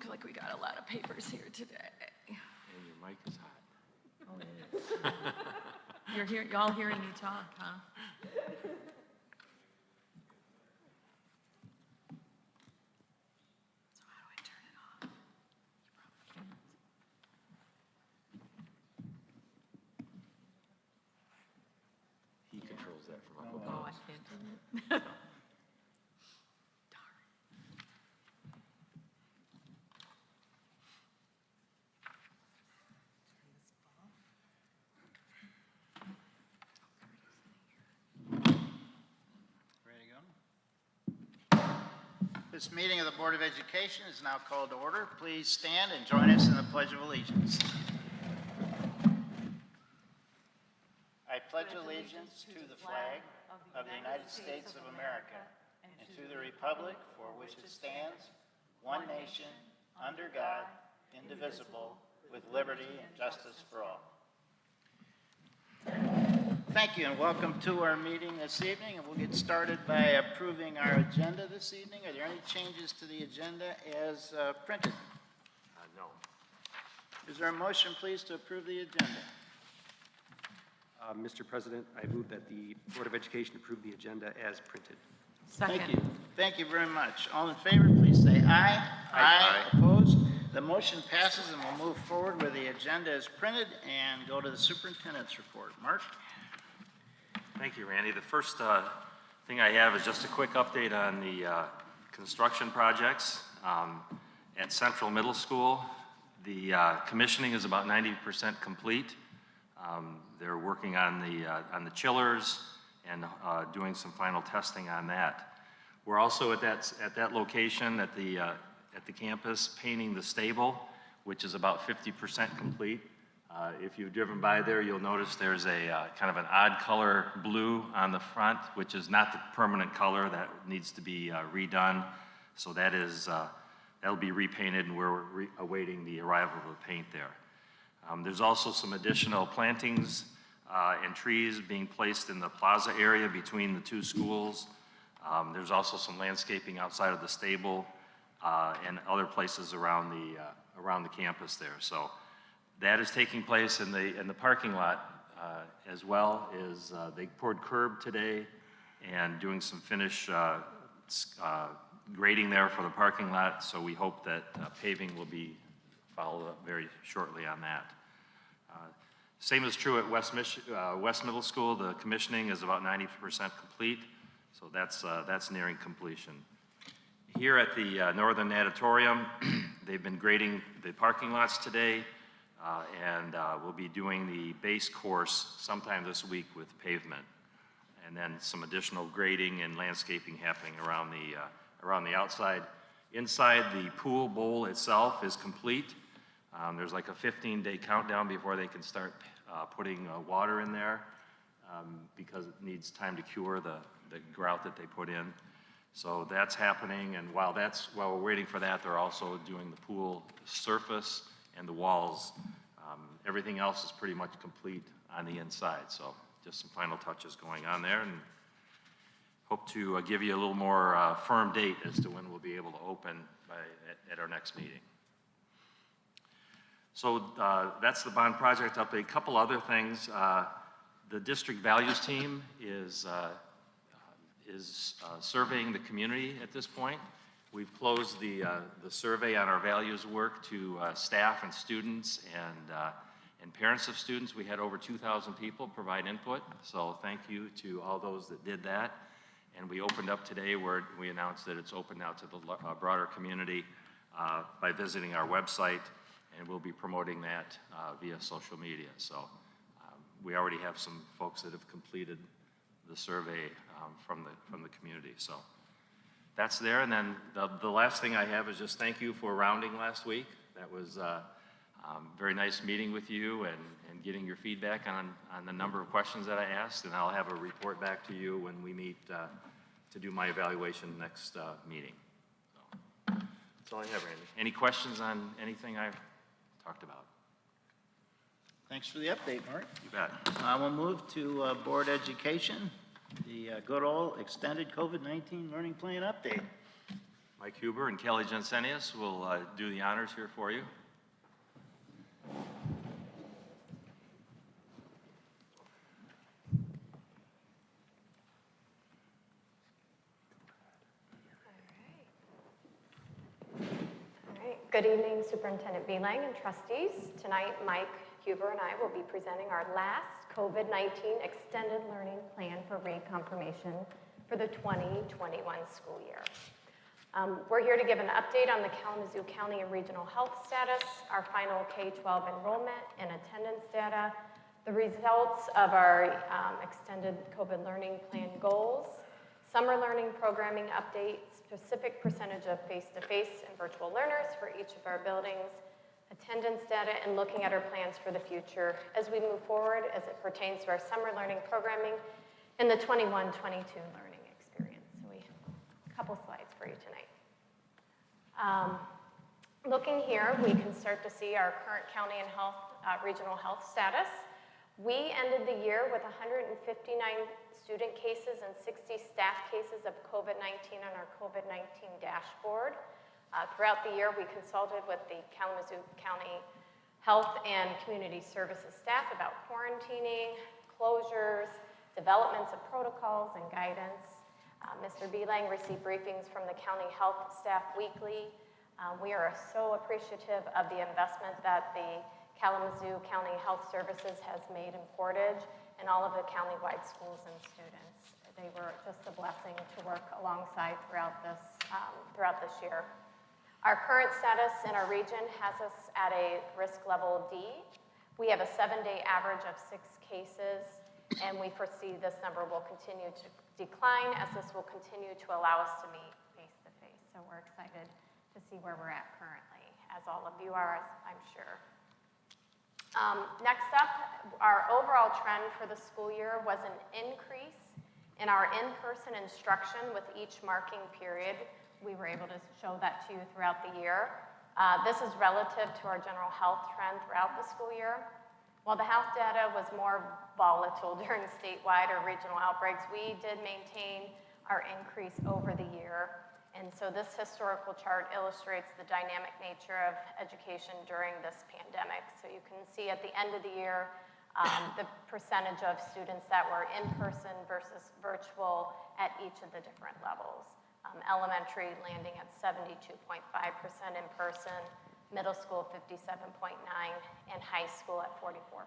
look like we got a lot of papers here today. And your mic is hot. Oh, it is. Y'all hearing me talk, huh? So how do I turn it off? You probably can't. He controls that from up Oh, above. I can't do it. Darn. Ready to go? This meeting of the Board of Education is now called to order. Please stand and join us in the Pledge of Allegiance. I pledge allegiance to the flag of the United States of America and to the republic for which it stands, one nation, under God, indivisible, with liberty and justice for all. Thank you and welcome to our meeting this evening, and we'll get started by approving our agenda this evening. Are there any changes to the agenda as printed? No. Is there a motion, please, to approve the agenda? Mr. President, I move that the Board of Education approve the agenda as printed. Second. Thank you. Thank you very much. All in favor, please say aye. Aye. Opposed? The motion passes, and we'll move forward with the agenda as printed and go to the superintendent's report. Mark? Thank you, Randy. The first thing I have is just a quick update on the construction projects. At Central Middle School, the commissioning is about 90% complete. They're working on the chillers and doing some final testing on that. We're also at that location at the campus painting the stable, which is about 50% complete. If you've driven by there, you'll notice there's a kind of an odd color blue on the front, which is not the permanent color. That needs to be redone. So that'll be repainted, and we're awaiting the arrival of the paint there. There's also some additional plantings and trees being placed in the plaza area between the two schools. There's also some landscaping outside of the stable and other places around the campus there. So that is taking place in the parking lot as well. They poured curb today and doing some finish grading there for the parking lot. So we hope that paving will be followed up very shortly on that. Same is true at West Middle School. The commissioning is about 90% complete, so that's nearing completion. Here at the Northern Natatorium, they've been grading the parking lots today, and we'll be doing the base course sometime this week with pavement, and then some additional grading and landscaping happening around the outside. Inside, the pool bowl itself is complete. There's like a 15-day countdown before they can start putting water in there because it needs time to cure the grout that they put in. So that's happening, and while we're waiting for that, they're also doing the pool surface and the walls. Everything else is pretty much complete on the inside, so just some final touches going on there, and hope to give you a little more firm date as to when we'll be able to open at our next meeting. So that's the bond project update. A couple other things. The district values team is surveying the community at this point. We've closed the survey on our values work to staff and students and parents of students. We had over 2,000 people provide input, so thank you to all those that did that. And we opened up today where we announced that it's open out to the broader community by visiting our website, and we'll be promoting that via social media. So we already have some folks that have completed the survey from the community. So that's there. And then the last thing I have is just thank you for rounding last week. That was very nice meeting with you and getting your feedback on the number of questions that I asked. And I'll have a report back to you when we meet to do my evaluation next meeting. So that's all I have, Randy. Any questions on anything I've talked about? Thanks for the update, Mark. You bet. We'll move to Board Education, the good old extended COVID-19 learning plan update. Mike Huber and Kelly Jensenius will do the honors here for you. All right. Good evening, Superintendent Beelang and trustees. Tonight, Mike Huber and I will be presenting our last COVID-19 extended learning plan for reconfirmation for the 2021 school year. We're here to give an update on the Kalamazoo County and regional health status, our final K-12 enrollment and attendance data, the results of our extended COVID learning plan goals, summer learning programming update, specific percentage of face-to-face and virtual learners for each of our buildings, attendance data, and looking at our plans for the future as we move forward as it pertains to our summer learning programming and the 21-22 learning experience. So a couple slides for you tonight. Looking here, we can start to see our current county and regional health status. We ended the year with 159 student cases and 60 staff cases of COVID-19 on our COVID-19 dashboard. Throughout the year, we consulted with the Kalamazoo County Health and Community Services staff about quarantining, closures, developments of protocols and guidance. Mr. Beelang received briefings from the county health staff weekly. We are so appreciative of the investment that the Kalamazoo County Health Services has made in Portage and all of the countywide schools and students. They were just a blessing to work alongside throughout this year. Our current status in our region has us at a risk level D. We have a 7-day average of 6 cases, and we foresee this number will continue to decline as this will continue to allow us to meet face-to-face. So we're excited to see where we're at currently, as all of you are, I'm sure. Next up, our overall trend for the school year was an increase in our in-person instruction with each marking period. We were able to show that to you throughout the year. This is relative to our general health trend throughout the school year. While the health data was more volatile during statewide or regional outbreaks, we did maintain our increase over the year. And so this historical chart illustrates the dynamic nature of education during this pandemic. So you can see at the end of the year, the percentage of students that were in person versus virtual at each of the different levels. Elementary landing at 72.5% in person, middle school 57.9%, and high school at 44.4%.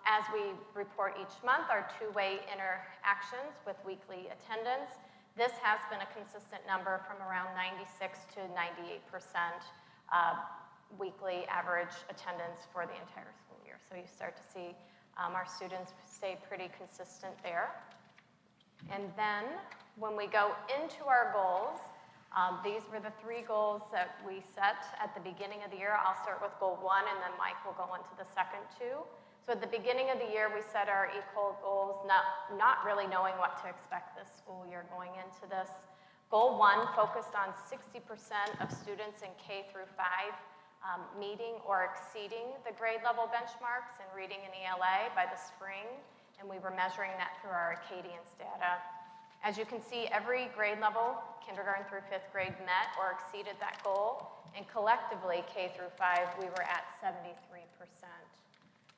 As we report each month, our two-way interactions with weekly attendance, this has been a consistent number from around 96 to 98% weekly average attendance for the entire school year. So you start to see our students stay pretty consistent there. And then when we go into our goals, these were the 3 goals that we set at the beginning of the year. I'll start with goal 1, and then Mike will go into the second 2. So at the beginning of the year, we set our equal goals, not really knowing what to expect this school year going into this. Goal 1 focused on 60% of students in K through 5 meeting or exceeding the grade level benchmarks in reading and ELA by the spring, and we were measuring that through our Acadians data. As you can see, every grade level, kindergarten through 5th grade, met or exceeded that goal, and collectively, K through 5, we were at 73%.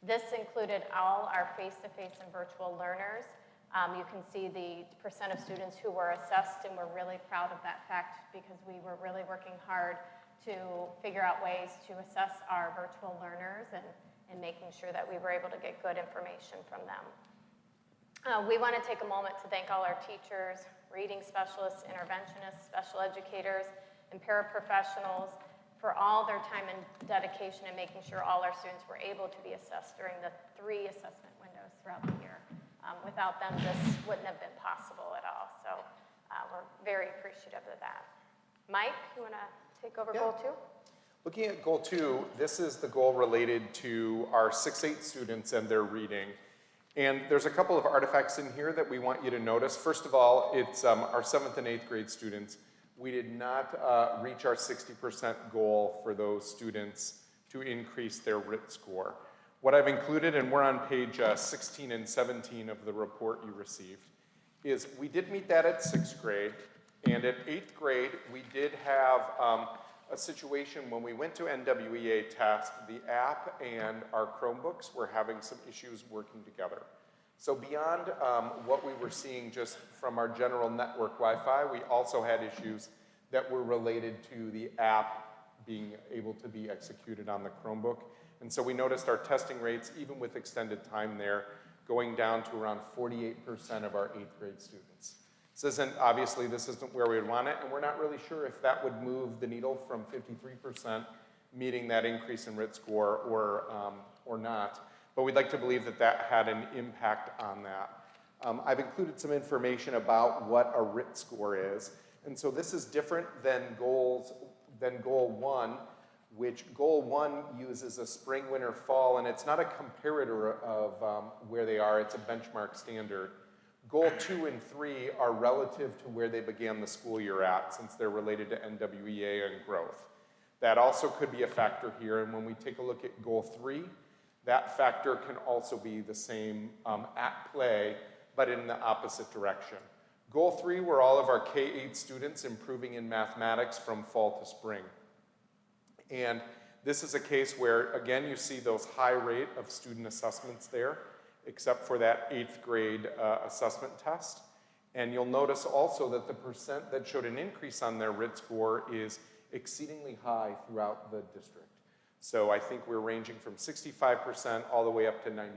This included all our face-to-face and virtual learners. You can see the percent of students who were assessed, and we're really proud of that fact because we were really working hard to figure out ways to assess our virtual learners and making sure that we were able to get good information from them. We want to take a moment to thank all our teachers, reading specialists, interventionists, special educators, and paraprofessionals for all their time and dedication in making sure all our students were able to be assessed during the 3 assessment windows throughout the year. Without them, this wouldn't have been possible at all. So we're very appreciative of that. Mike, you want to take over goal 2? Looking at goal 2, this is the goal related to our 6-8 students and their reading. And there's a couple of artifacts in here that we want you to notice. First of all, it's our 7th and 8th grade students. We did not reach our 60% goal for those students to increase their RIT score. What I've included, and we're on page 16 and 17 of the report you received, is we did meet that at 6th grade, and at 8th grade, we did have a situation when we went to NWEA test, the app and our Chromebooks were having some issues working together. So beyond what we were seeing just from our general network Wi-Fi, we also had issues that were related to the app being able to be executed on the Chromebook. And so we noticed our testing rates, even with extended time there, going down to around 48% of our 8th grade students. Obviously this isn't where we would want it, and we're not really sure if that would move the needle from 53% meeting that increase in RIT score or not. But we'd like to believe that that had an impact on that. I've included some information about what a RIT score is. And so this is different than Goal 1, which Goal 1 uses a spring, winter, fall, and it's not a comparator of where they are, it's a benchmark standard. Goal 2 and 3 are relative to where they began the school year at, since they're related to NWEA and growth. That also could be a factor here, and when we take a look at Goal 3, that factor can also be the same at play, but in the opposite direction. Goal 3 were all of our K-8 students improving in mathematics from fall to spring. And this is a case where, again, you see those high rate of student assessments there, except for that 8th grade assessment test. And you'll notice also that the percent that showed an increase on their RIT score is exceedingly high throughout the district. So I think we're ranging from 65% all the way up to 97%.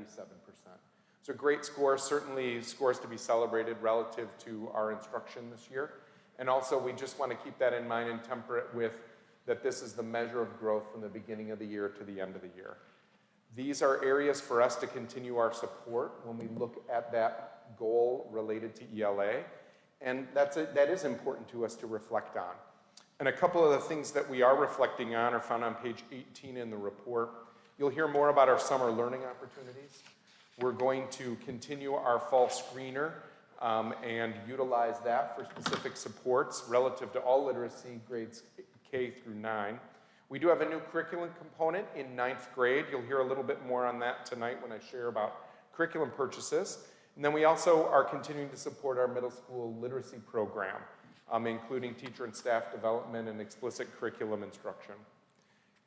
So great score, certainly scores to be celebrated relative to our instruction this year. And also we just want to keep that in mind and temper it with that this is the measure of growth from the beginning of the year to the end of the year. These are areas for us to continue our support when we look at that goal related to ELA. And that is important to us to reflect on. And a couple of the things that we are reflecting on are found on page 18 in the report. You'll hear more about our summer learning opportunities. We're going to continue our fall screener and utilize that for specific supports relative to all literacy grades K through 9. We do have a new curriculum component in 9th grade. You'll hear a little bit more on that tonight when I share about curriculum purchases. And then we also are continuing to support our middle school literacy program, including teacher and staff development and explicit curriculum instruction.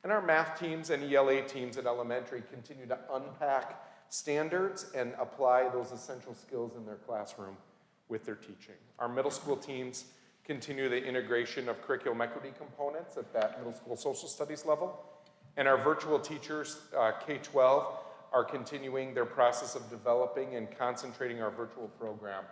And our math teams and ELA teams at elementary continue to unpack standards and apply those essential skills in their classroom with their teaching. Our middle school teams continue the integration of curriculum equity components at that middle school social studies level. And our virtual teachers, K-12, are continuing their process of developing and concentrating our virtual program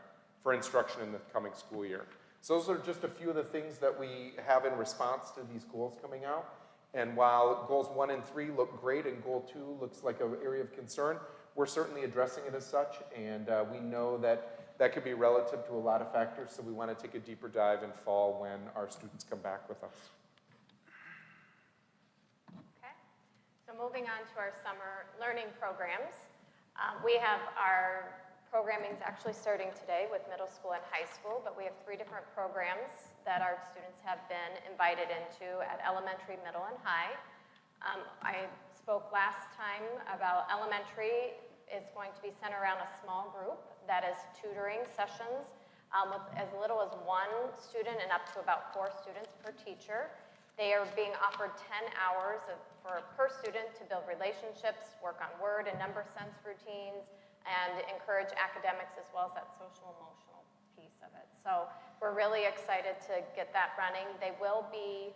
for instruction in the coming school year. So those are just a few of the things that we have in response to these goals coming out. And while goals 1 and 3 look great and goal 2 looks like an area of concern, we're certainly addressing it as such, and we know that that could be relative to a lot of factors, so we want to take a deeper dive in fall when our students come back with us. Okay, so moving on to our summer learning programs. We have our programming is actually starting today with middle school and high school, but we have 3 different programs that our students have been invited into at elementary, middle, and high. I spoke last time about elementary is going to be centered around a small group that is tutoring sessions with as little as 1 student and up to about 4 students per teacher. They are being offered 10 hours per student to build relationships, work on word and number sense routines, and encourage academics as well as that social emotional piece of it. So we're really excited to get that running. They will be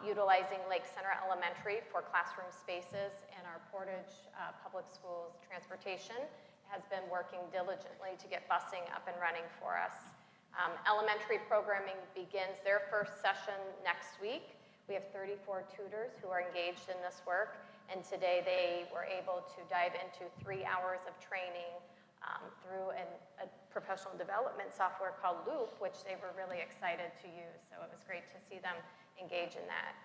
utilizing Lake Center Elementary for classroom spaces, and our Portage Public Schools transportation has been working diligently to get busing up and running for us. Elementary programming begins their first session next week. We have 34 tutors who are engaged in this work, and today they were able to dive into 3 hours of training through a professional development software called Loop, which they were really excited to use. So it was great to see them engage in that.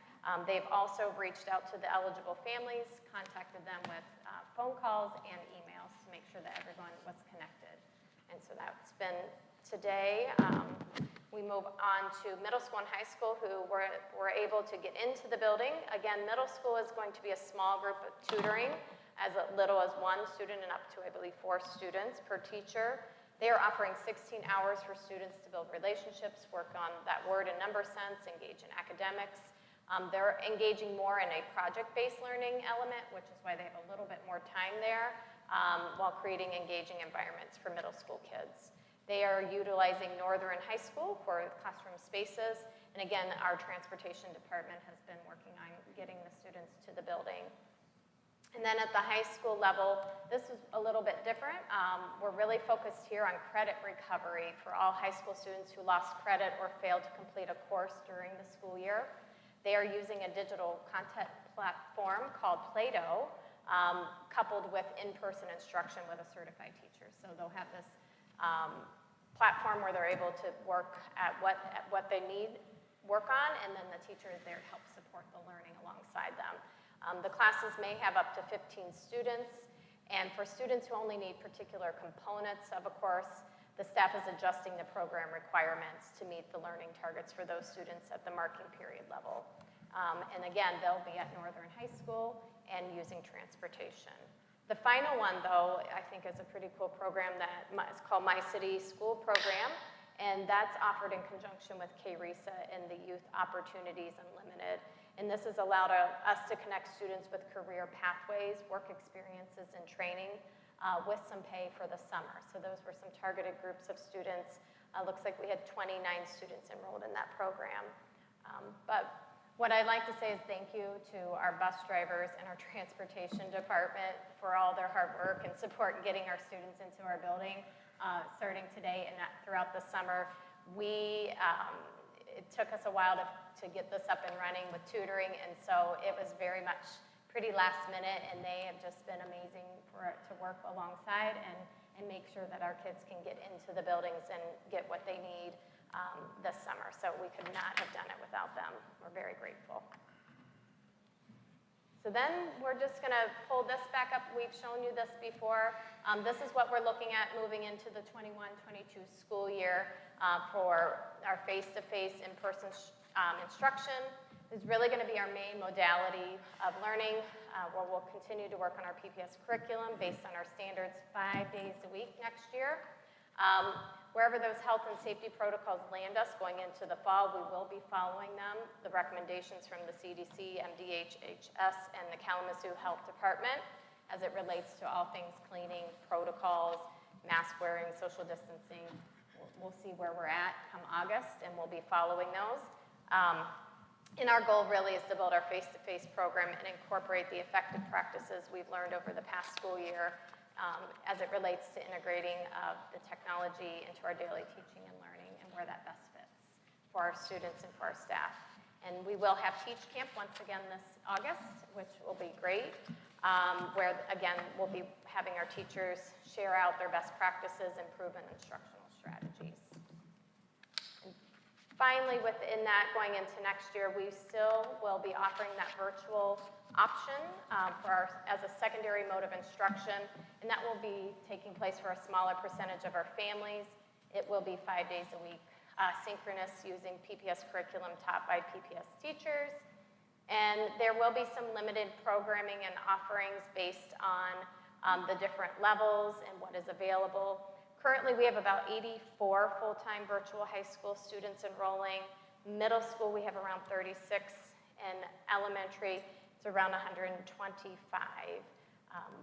They've also reached out to the eligible families, contacted them with phone calls and emails to make sure that everyone was connected. And so that's been today. We move on to middle school and high school who were able to get into the building. Again, middle school is going to be a small group of tutoring, as little as 1 student and up to, I believe, 4 students per teacher. They are offering 16 hours for students to build relationships, work on that word and number sense, engage in academics. They're engaging more in a project-based learning element, which is why they have a little bit more time there, while creating engaging environments for middle school kids. They are utilizing Northern High School for classroom spaces, and again, our transportation department has been working on getting the students to the building. And then at the high school level, this is a little bit different. We're really focused here on credit recovery for all high school students who lost credit or failed to complete a course during the school year. They are using a digital content platform called Play-Doh, coupled with in-person instruction with a certified teacher. So they'll have this platform where they're able to work at what they need work on, and then the teacher is there to help support the learning alongside them. The classes may have up to 15 students, and for students who only need particular components of a course, the staff is adjusting the program requirements to meet the learning targets for those students at the marking period level. And again, they'll be at Northern High School and using transportation. The final one, though, I think is a pretty cool program that is called My City School Program, and that's offered in conjunction with KRESA and the Youth Opportunities Unlimited. And this has allowed us to connect students with career pathways, work experiences, and training with some pay for the summer. So those were some targeted groups of students. Looks like we had 29 students enrolled in that program. But what I'd like to say is thank you to our bus drivers and our transportation department for all their hard work and support in getting our students into our building, starting today and throughout the summer. It took us a while to get this up and running with tutoring, and so it was very much pretty last minute, and they have just been amazing to work alongside and make sure that our kids can get into the buildings and get what they need this summer. So we could not have done it without them. We're very grateful. So then we're just going to pull this back up. We've shown you this before. This is what we're looking at moving into the 21-22 school year for our face-to-face in-person instruction. Is really going to be our main modality of learning, where we'll continue to work on our PPS curriculum based on our standards 5 days a week next year. Wherever those health and safety protocols land us going into the fall, we will be following them, the recommendations from the CDC, MDHHS, and the Kalamazoo Health Department as it relates to all things cleaning, protocols, mask wearing, social distancing. We'll see where we're at come August, and we'll be following those. And our goal really is to build our face-to-face program and incorporate the effective practices we've learned over the past school year as it relates to integrating the technology into our daily teaching and learning and where that best fits for our students and for our staff. And we will have Teach Camp once again this August, which will be great, where again, we'll be having our teachers share out their best practices and proven instructional strategies. Finally, within that, going into next year, we still will be offering that virtual option as a secondary mode of instruction, and that will be taking place for a smaller percentage of our families. It will be 5 days a week, synchronous, using PPS curriculum taught by PPS teachers, and there will be some limited programming and offerings based on the different levels and what is available. Currently, we have about 84 full-time virtual high school students enrolling. Middle school, we have around 36, and elementary, it's around 125.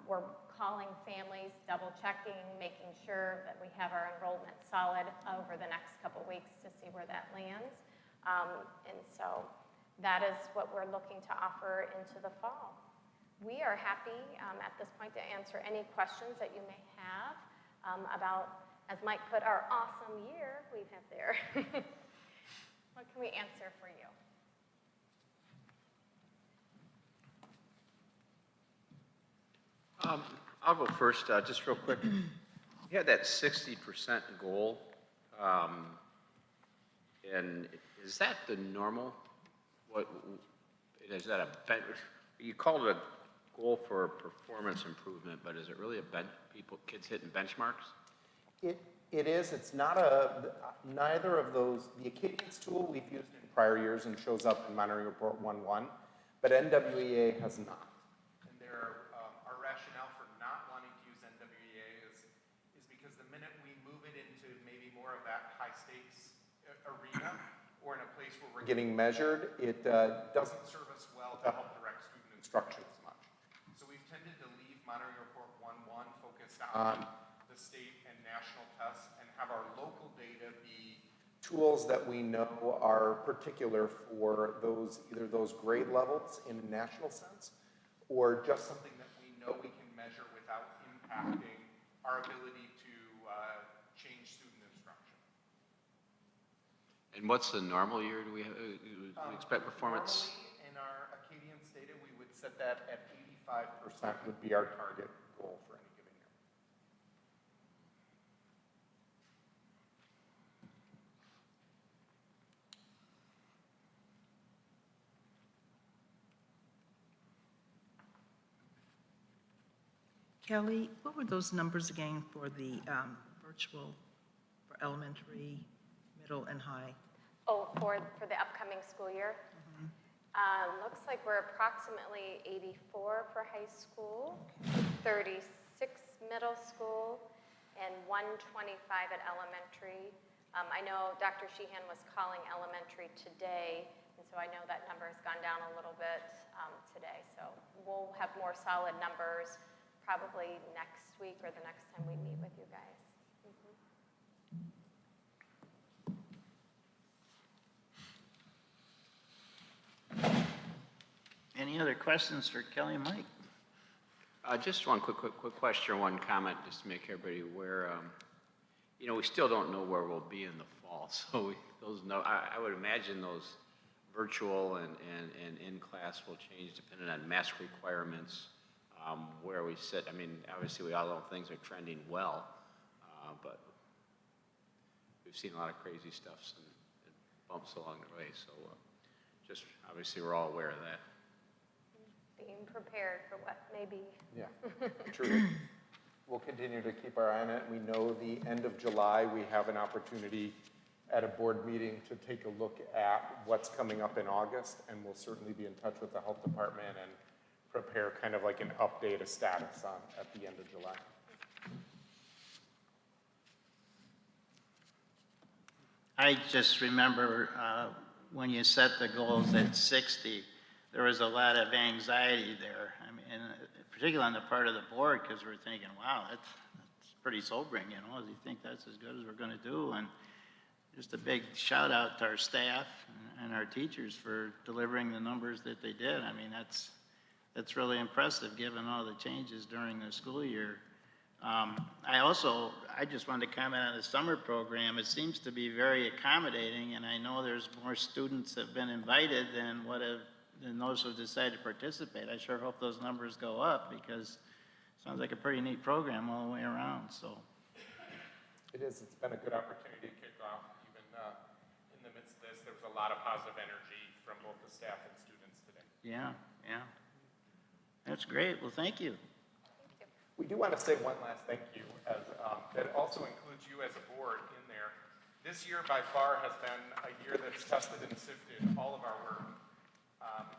We're calling families, double-checking, making sure that we have our enrollment solid over the next couple weeks to see where that lands. And so that is what we're looking to offer into the fall. We are happy at this point to answer any questions that you may have about, as Mike put, our awesome year we have there. What can we answer for you? I'll go first, just real quick. You had that 60% goal, and is that the normal? What is that you called it a goal for performance improvement, but is it really kids hitting benchmarks? It is. It's not neither of those. The Acadians tool we've used in prior years and shows up in Monitoring Report 1.1, but NWEA has not. And our rationale for not wanting to use NWEA is because the minute we move we're getting measured, it doesn't serve us well to help direct student instruction as much. So we've tended to leave monitoring report 1.1 focused on the state and national tests and have our local data be tools that we know are particular for those, either those grade levels in a national sense, or just something that we know we can measure without impacting our ability to change student instruction. And what's the normal year do we expect performance? Normally, in our Acadians data, we would set that at 85% would be our target goal for any given year. Kelly, what were those numbers again for the virtual, for elementary, middle, and high? Oh, for the upcoming school year? Looks like we're approximately 84 for high school, 36 middle school, and 125 at elementary. I know Dr. Sheehan was calling elementary today, and so I know that number has gone down a little bit today. So we'll have more solid numbers probably next week or the next time we meet with you guys. Any other questions for Kelly and Mike? Just one quick question, one comment, just to make everybody aware. You know, we still don't know where we'll be in the fall, so I would imagine those virtual and in-class will change depending on mask requirements, where we sit. I mean, obviously, we all know things are trending well, but we've seen a lot of crazy stuff and bumps along the way, so just obviously we're all aware of that. Being prepared for what may be. Yeah, true. We'll continue to keep our eye on it. We know the end of July, we have an opportunity at a board meeting to take a look at what's coming up in August, and we'll certainly be in touch with the health department and prepare kind of like an update, a status on at the end of July. I just remember when you set the goals at 60, there was a lot of anxiety there. I mean, and particularly on the part of the board, because we're thinking, wow, that's pretty sobering, you know, as you think that's as good as we're going to do. And just a big shout out to our staff and our teachers for delivering the numbers that they did. I mean, that's really impressive given all the changes during the school year. I just wanted to comment on the summer program. It seems to be very accommodating, and I know there's more students have been invited than those who decided to participate. I sure hope those numbers go up because it sounds like a pretty neat program all the way around, so. It is, it's been a good opportunity to kick off. Even in the midst of this, there was a lot of positive energy from both the staff and students today. Yeah. That's great. Well, thank you. We do want to say one last thank you, as that also includes you as a board in there. This year by far has been a year that's tested and sifted all of our work.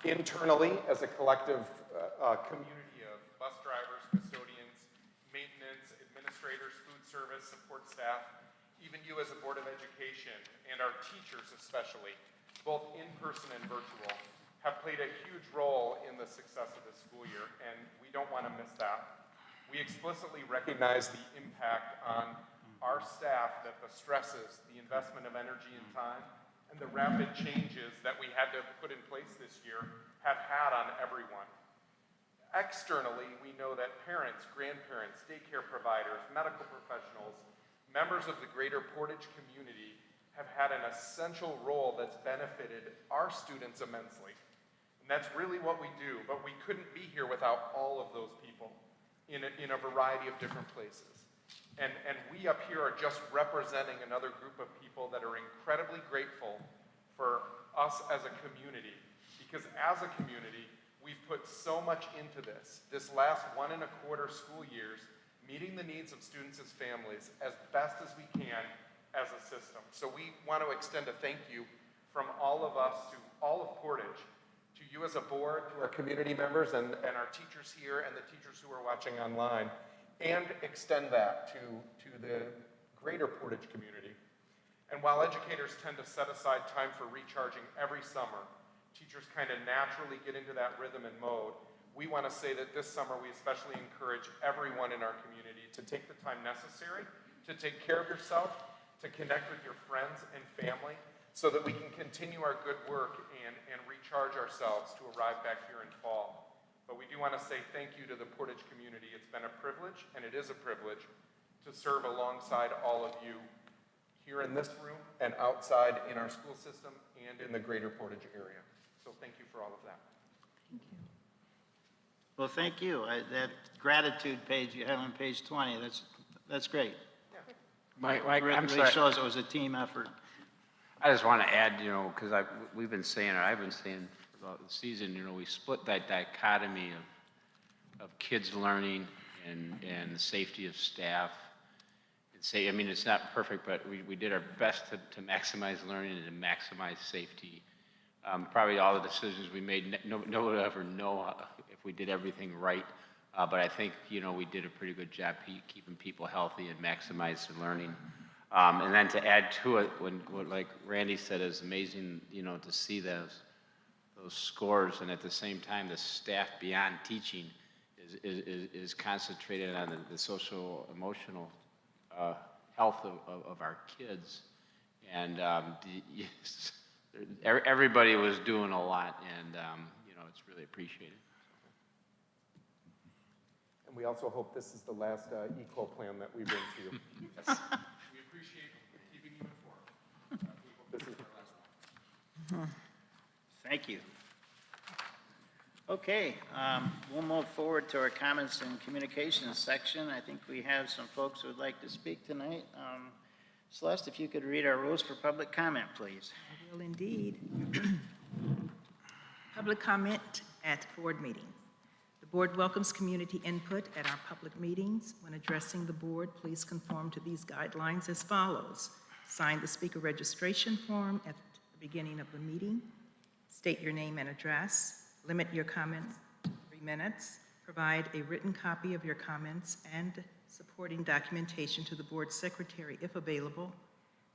Internally, as a collective community of bus drivers, custodians, maintenance, administrators, food service, support staff, even you as a Board of Education, and our teachers especially, both in person and virtual, have played a huge role in the success of this school year, and we don't want to miss that. We explicitly recognize the impact on our staff that the stresses, the investment of energy and time, and the rapid changes that we had to put in place this year have had on everyone. Externally, we know that parents, grandparents, daycare providers, medical professionals, members of the greater Portage community have had an essential role that's benefited our students immensely. And that's really what we do, but we couldn't be here without all of those people in a variety of different places. And we up here are just representing another group of people that are incredibly grateful for us as a community, because as a community, we've put so much into this last 1.25 school years, meeting the needs of students as families as best as we can as a system. So we want to extend a thank you from all of us to all of Portage, to you as a board, to our community members and our teachers here and the teachers who are watching online, and extend that to the greater Portage community. And while educators tend to set aside time for recharging every summer, teachers kind of naturally get into that rhythm and mode. We want to say that this summer we especially encourage everyone in our community to take the time necessary to take care of yourself, to connect with your friends and family, so that we can continue our good work and recharge ourselves to arrive back here in fall. But we do want to say thank you to the Portage community. It's been a privilege, and it is a privilege, to serve alongside all of you here in this room and outside in our school system and in the greater Portage area. So thank you for all of that. Thank you. Well, thank you. That gratitude page you have on page 20, that's great. Mike, It I'm really sorry. shows it was a team effort. I just want to add, because I've been saying throughout the season, we split that dichotomy of kids learning and the safety of staff. It's not perfect, but we did our best to maximize learning and to maximize safety. Probably all the decisions we made, no one will ever know if we did everything right. But I think, we did a pretty good job keeping people healthy and maximize their learning. And then to add to it, what like Randy said, is amazing, to see those scores, and at the same time, the staff beyond teaching is concentrated on the social, emotional health of our kids. And everybody was doing a lot, and it's really appreciated. And we also hope this is the last equal plan that we bring to you. Yes. We appreciate keeping you informed. We hope this is our last one. Thank you. Okay, we'll move forward to our comments and communications section. I think we have some folks who would like to speak tonight. Celeste, if you could read our rules for public comment, please. I will indeed. Public comment at board meetings. The board welcomes community input at our public meetings. When addressing the board, please conform to these guidelines as follows. Sign the speaker registration form at the beginning of the meeting. State your name and address. Limit your comments to 3 minutes. Provide a written copy of your comments and supporting documentation to the board secretary if available.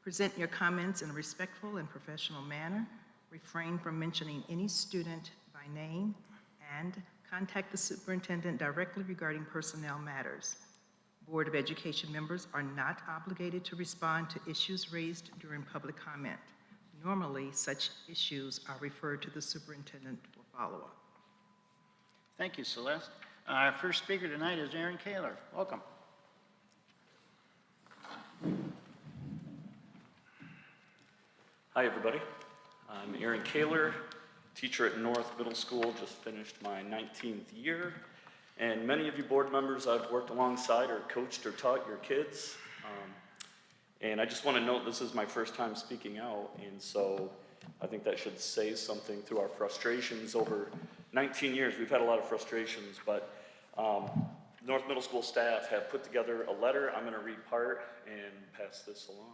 Present your comments in a respectful and professional manner. Refrain from mentioning any student by name, and contact the superintendent directly regarding personnel matters. Board of Education members are not obligated to respond to issues raised during public comment. Normally, such issues are referred to the superintendent for follow-up. Thank you, Celeste. Our first speaker tonight is Aaron Kaler. Welcome. Hi, everybody. I'm Aaron Kaler, teacher at North Middle School, just finished my 19th year. And many of you board members I've worked alongside or coached or taught your kids. And I just want to note this is my first time speaking out, and so I think that should say something through our frustrations over 19 years. We've had a lot of frustrations, but North Middle School staff have put together a letter. I'm going to read part and pass this along.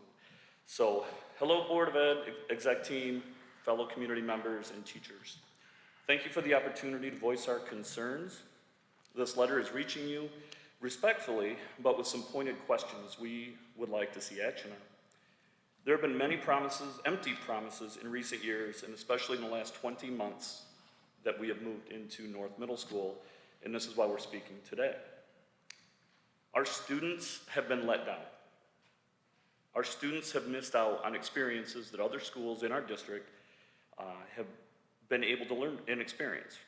So, hello Board of Ed, exec team, fellow community members, and teachers. Thank you for the opportunity to voice our concerns. This letter is reaching you respectfully, but with some pointed questions we would like to see action on. There have been many promises, empty promises in recent years, and especially in the last 20 months that we have moved into North Middle School, and this is why we're speaking today. Our students have been let down. Our students have missed out on experiences that other schools in our district have been able to learn and experience.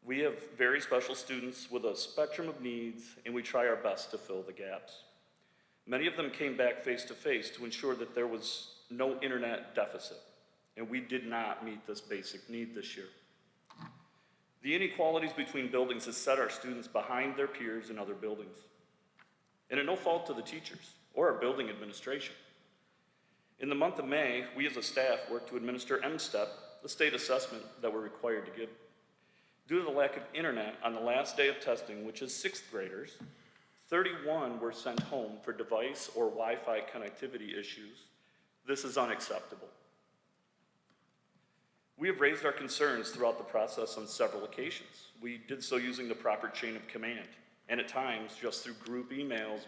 We have very special students with a spectrum of needs, and we try our best to fill the gaps. Many of them came back face-to-face to ensure that there was no internet deficit, and we did not meet this basic need this year. The inequalities between buildings has set our students behind their peers in other buildings, and at no fault to the teachers or our building administration. In the month of May, we as a staff worked to administer M-STEP, the state assessment that we're required to give. Due to the lack of internet on the last day of testing, which is 6th graders, 31 were sent home for device or Wi-Fi connectivity issues. This is unacceptable. We have raised our concerns throughout the process on several occasions. We did so using the proper chain of command, and at times just through group emails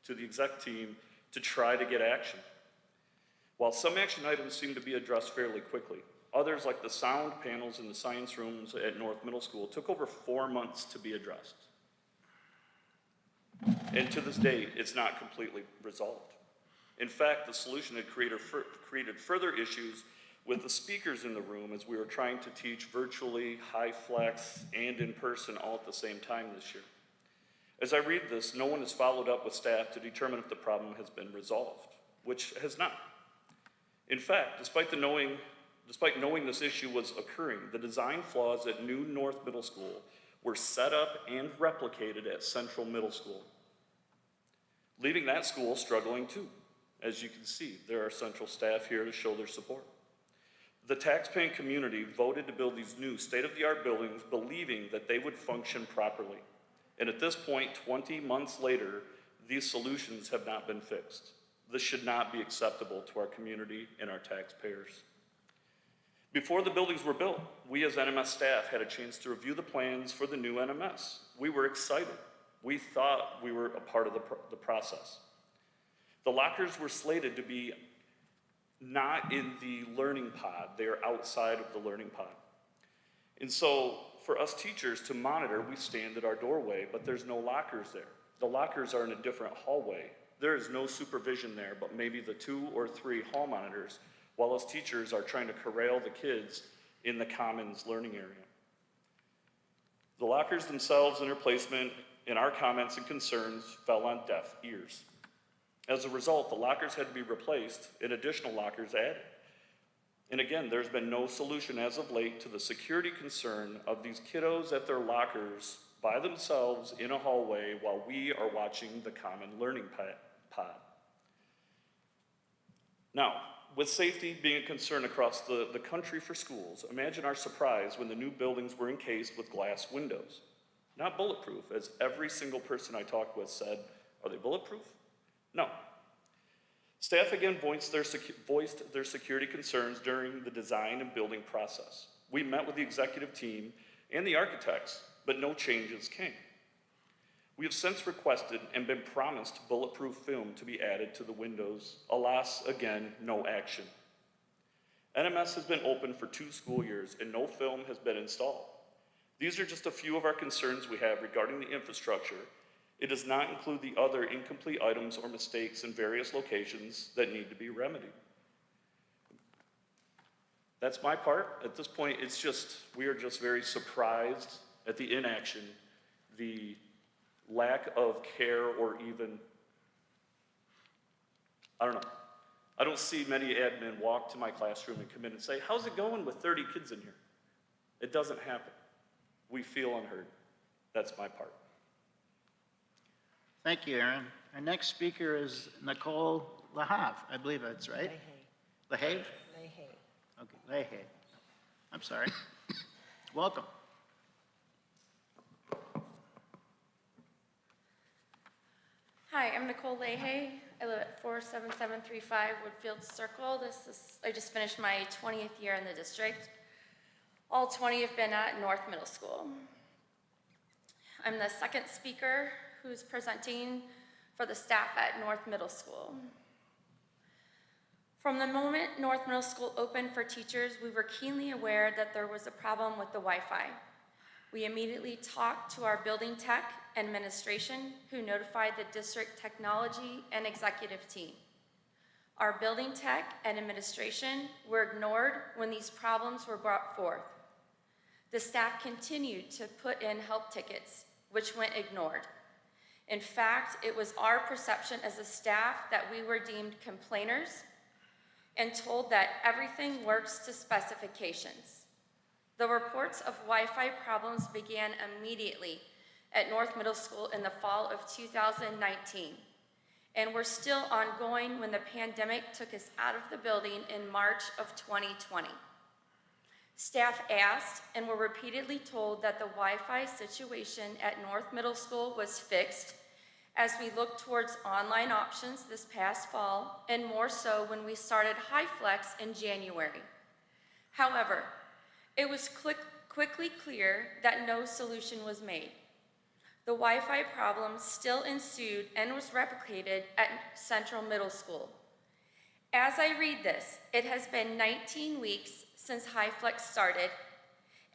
to the exec team to try to get action. While some action items seem to be addressed fairly quickly, others, like the sound panels in the science rooms at North Middle School, took over 4 months to be addressed. And to this day, it's not completely resolved. In fact, the solution had created further issues with the speakers in the room as we were trying to teach virtually, high flex, and in person all at the same time this year. As I read this, no one has followed up with staff to determine if the problem has been resolved, which has not. In fact, despite knowing this issue was occurring, the design flaws at new North Middle School were set up and replicated at Central Middle School, leaving that school struggling too. As you can see, there are Central staff here to show their support. The taxpaying community voted to build these new state-of-the-art buildings believing that they would function properly. And at this point, 20 months later, these solutions have not been fixed. This should not be acceptable to our community and our taxpayers. Before the buildings were built, we as NMS staff had a chance to review the plans for the new NMS. We were excited. We thought we were a part of the process. The lockers were slated to be not in the learning pod. They are outside of the learning pod. And so for us teachers to monitor, we stand at our doorway, but there's no lockers there. The lockers are in a different hallway. There is no supervision there, but maybe the 2 or 3 hall monitors, while us teachers are trying to corral the kids in the commons learning area. The lockers themselves and their placement in our comments and concerns fell on deaf ears. As a result, the lockers had to be replaced and additional lockers added. And again, there's been no solution as of late to the security concern of these kiddos at their lockers by themselves in a hallway while we are watching the common learning pod. Now, with safety being a concern across the country for schools, imagine our surprise when the new buildings were encased with glass windows. Not bulletproof, as every single person I talked with said, are they bulletproof? No. Staff again voiced their security concerns during the design and building process. We met with the executive team and the architects, but no changes came. We have since requested and been promised bulletproof film to be added to the windows. Alas, again, no action. NMS has been open for 2 school years and no film has been installed. These are just a few of our concerns we have regarding the infrastructure. It does not include the other incomplete items or mistakes in various locations that need to be remedied. That's my part. At this point, we are just very surprised at the inaction, the lack of care, or even, I don't know. I don't see many admin walk to my classroom and come in and say, how's it going with 30 kids in here? It doesn't happen. We feel unheard. That's my part. Thank you, Aaron. Our next speaker is Nicole Lahave. I believe that's right. Lahave? Okay, Lahave. I'm sorry. Welcome. Hi, I'm Nicole Leahy. I live at 47735 Woodfield Circle. I just finished my 20th year in the district. All 20 have been at North Middle School. I'm the second speaker who's presenting for the staff at North Middle School. From the moment North Middle School opened for teachers, we were keenly aware that there was a problem with the Wi-Fi. We immediately talked to our building tech and administration, who notified the district technology and executive team. Our building tech and administration were ignored when these problems were brought forth. The staff continued to put in help tickets, which went ignored. In fact, it was our perception as a staff that we were deemed complainers and told that everything works to specifications. The reports of Wi-Fi problems began immediately at North Middle School in the fall of 2019, and were still ongoing when the pandemic took us out of the building in March of 2020. Staff asked and were repeatedly told that the Wi-Fi situation at North Middle School was fixed as we looked towards online options this past fall, and more so when we started HiFlex in January. However, it was quickly clear that no solution was made. The Wi-Fi problem still ensued and was replicated at Central Middle School. As I read this, it has been 19 weeks since HighFlex started,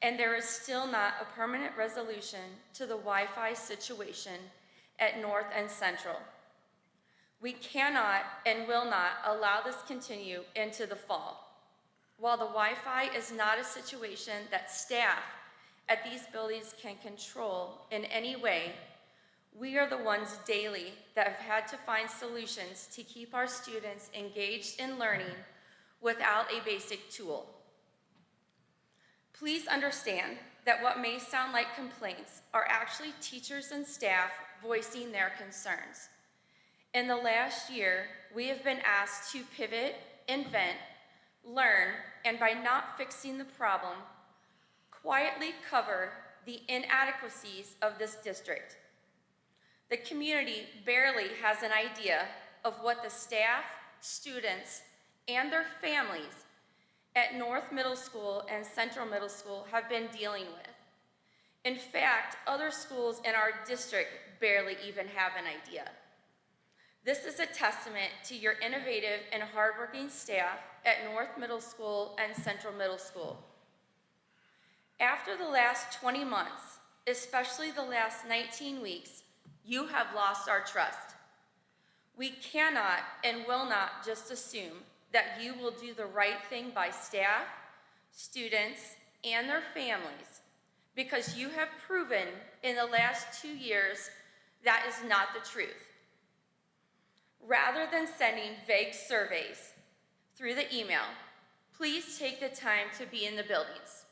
and there is still not a permanent resolution to the Wi-Fi situation at North and Central. We cannot and will not allow this continue into the fall. While the Wi-Fi is not a situation that staff at these buildings can control in any way, we are the ones daily that have had to find solutions to keep our students engaged in learning without a basic tool. Please understand that what may sound like complaints are actually teachers and staff voicing their concerns. In the last year, we have been asked to pivot, invent, learn, and by not fixing the problem, quietly cover the inadequacies of this district. The community barely has an idea of what the staff, students, and their families at North Middle School and Central Middle School have been dealing with. In fact, other schools in our district barely even have an idea. This is a testament to your innovative and hardworking staff at North Middle School and Central Middle School. After the last 20 months, especially the last 19 weeks, you have lost our trust. We cannot and will not just assume that you will do the right thing by staff, students, and their families, because you have proven in the last 2 years that is not the truth. Rather than sending vague surveys through the email, please take the time to be in the buildings.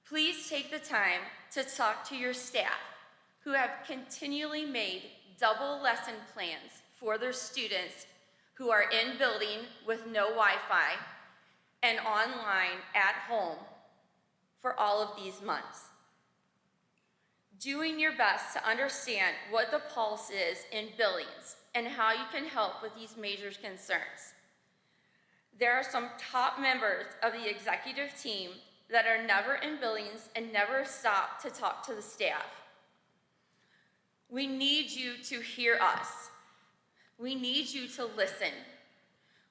Please take the time to talk to your staff who have continually made double lesson plans for their students who are in building with no Wi-Fi and online at home for all of these months. Doing your best to understand what the pulse is in buildings and how you can help with these major concerns. There are some top members of the executive team that are never in buildings and never stop to talk to the staff. We need you to hear us. We need you to listen.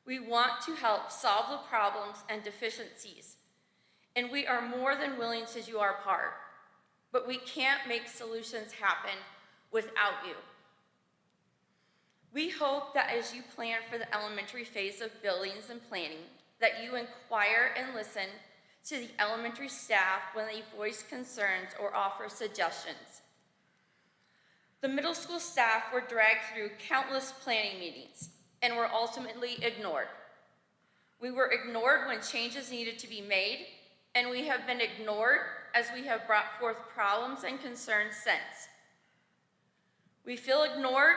We want to help solve the problems and deficiencies, and we are more than willing to do our part, but we can't make solutions happen without you. We hope that as you plan for the elementary phase of buildings and planning, that you inquire and listen to the elementary staff when they voice concerns or offer suggestions. The middle school staff were dragged through countless planning meetings and were ultimately ignored. We were ignored when changes needed to be made, and we have been ignored as we have brought forth problems and concerns since. We feel ignored,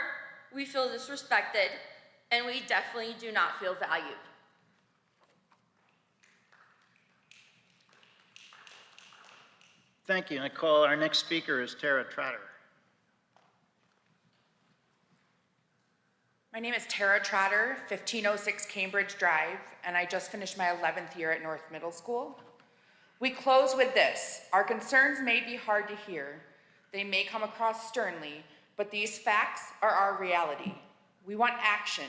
we feel disrespected, and we definitely do not feel valued. Thank you, Nicole. Our next speaker is Tara Trotter. My name is Tara Trotter, 1506 Cambridge Drive, and I just finished my 11th year at North Middle School. We close with this. Our concerns may be hard to hear. They may come across sternly, but these facts are our reality. We want action.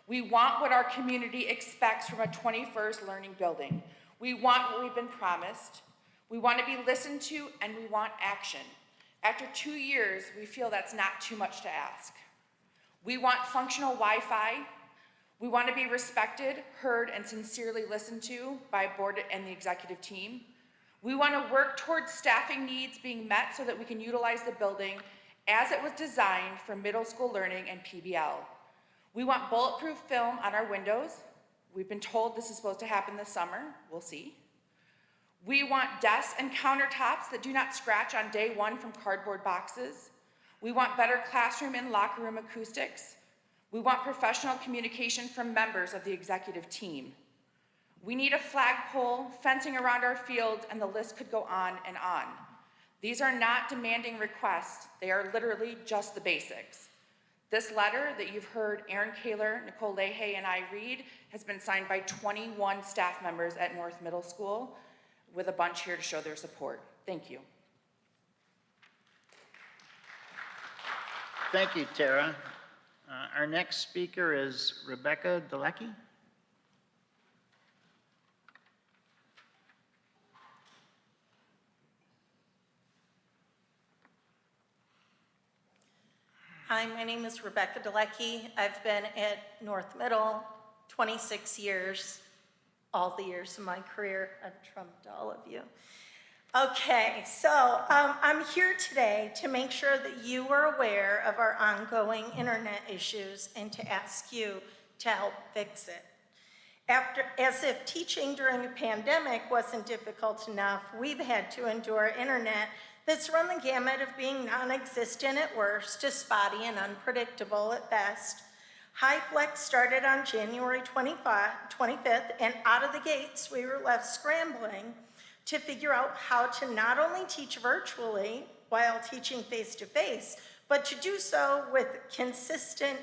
We want what our community expects from a 21st learning building. We want what we've been promised. We want to be listened to, and we want action. After 2 years, we feel that's not too much to ask. We want functional Wi-Fi. We want to be respected, heard, and sincerely listened to by board and the executive team. We want to work towards staffing needs being met so that we can utilize the building as it was designed for middle school learning and PBL. We want bulletproof film on our windows. We've been told this is supposed to happen this summer. We'll see. We want desks and countertops that do not scratch on day one from cardboard boxes. We want better classroom and locker room acoustics. We want professional communication from members of the executive team. We need a flagpole, fencing around our field, and the list could go on and on. These are not demanding requests. They are literally just the basics. This letter that you've heard Erin Kaler, Nicole Leahy, and I read has been signed by 21 staff members at North Middle School, with a bunch here to show their support. Thank you. Thank you, Tara. Our next speaker is Rebecca Dalecki. Hi, my name is Rebecca Delecky. I've been at North Middle 26 years. All the years of my career, I've trumped all of you. Okay, so I'm here today to make sure that you are aware of our ongoing internet issues and to ask you to help fix it. As if teaching during a pandemic wasn't difficult enough, we've had to endure internet that's run the gamut of being non-existent at worst to spotty and unpredictable at best. High Flex started on January 25th, and out of the gates, we were left scrambling to figure out how to not only teach virtually while teaching face-to-face, but to do so with consistent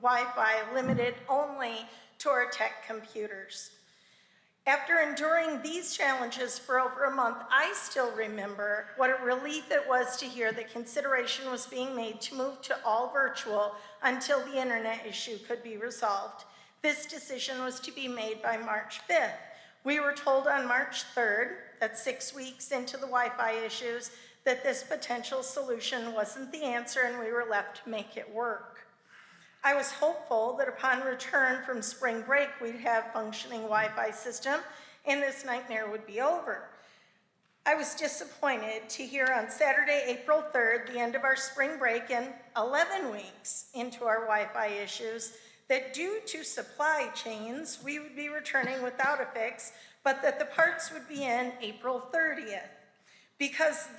Wi-Fi limited only to our tech computers. After enduring these challenges for over a month, I still remember what a relief it was to hear that consideration was being made to move to all virtual until the internet issue could be resolved. This decision was to be made by March 5th. We were told on March 3rd, that's 6 weeks into the Wi-Fi issues, that this potential solution wasn't the answer and we were left to make it work. I was hopeful that upon return from spring break, we'd have functioning Wi-Fi system and this nightmare would be over. I was disappointed to hear on Saturday, April 3rd, the end of our spring break and 11 weeks into our Wi-Fi issues, that due to supply chains, we would be returning without a fix, but that the parts would be in April 30th. Because of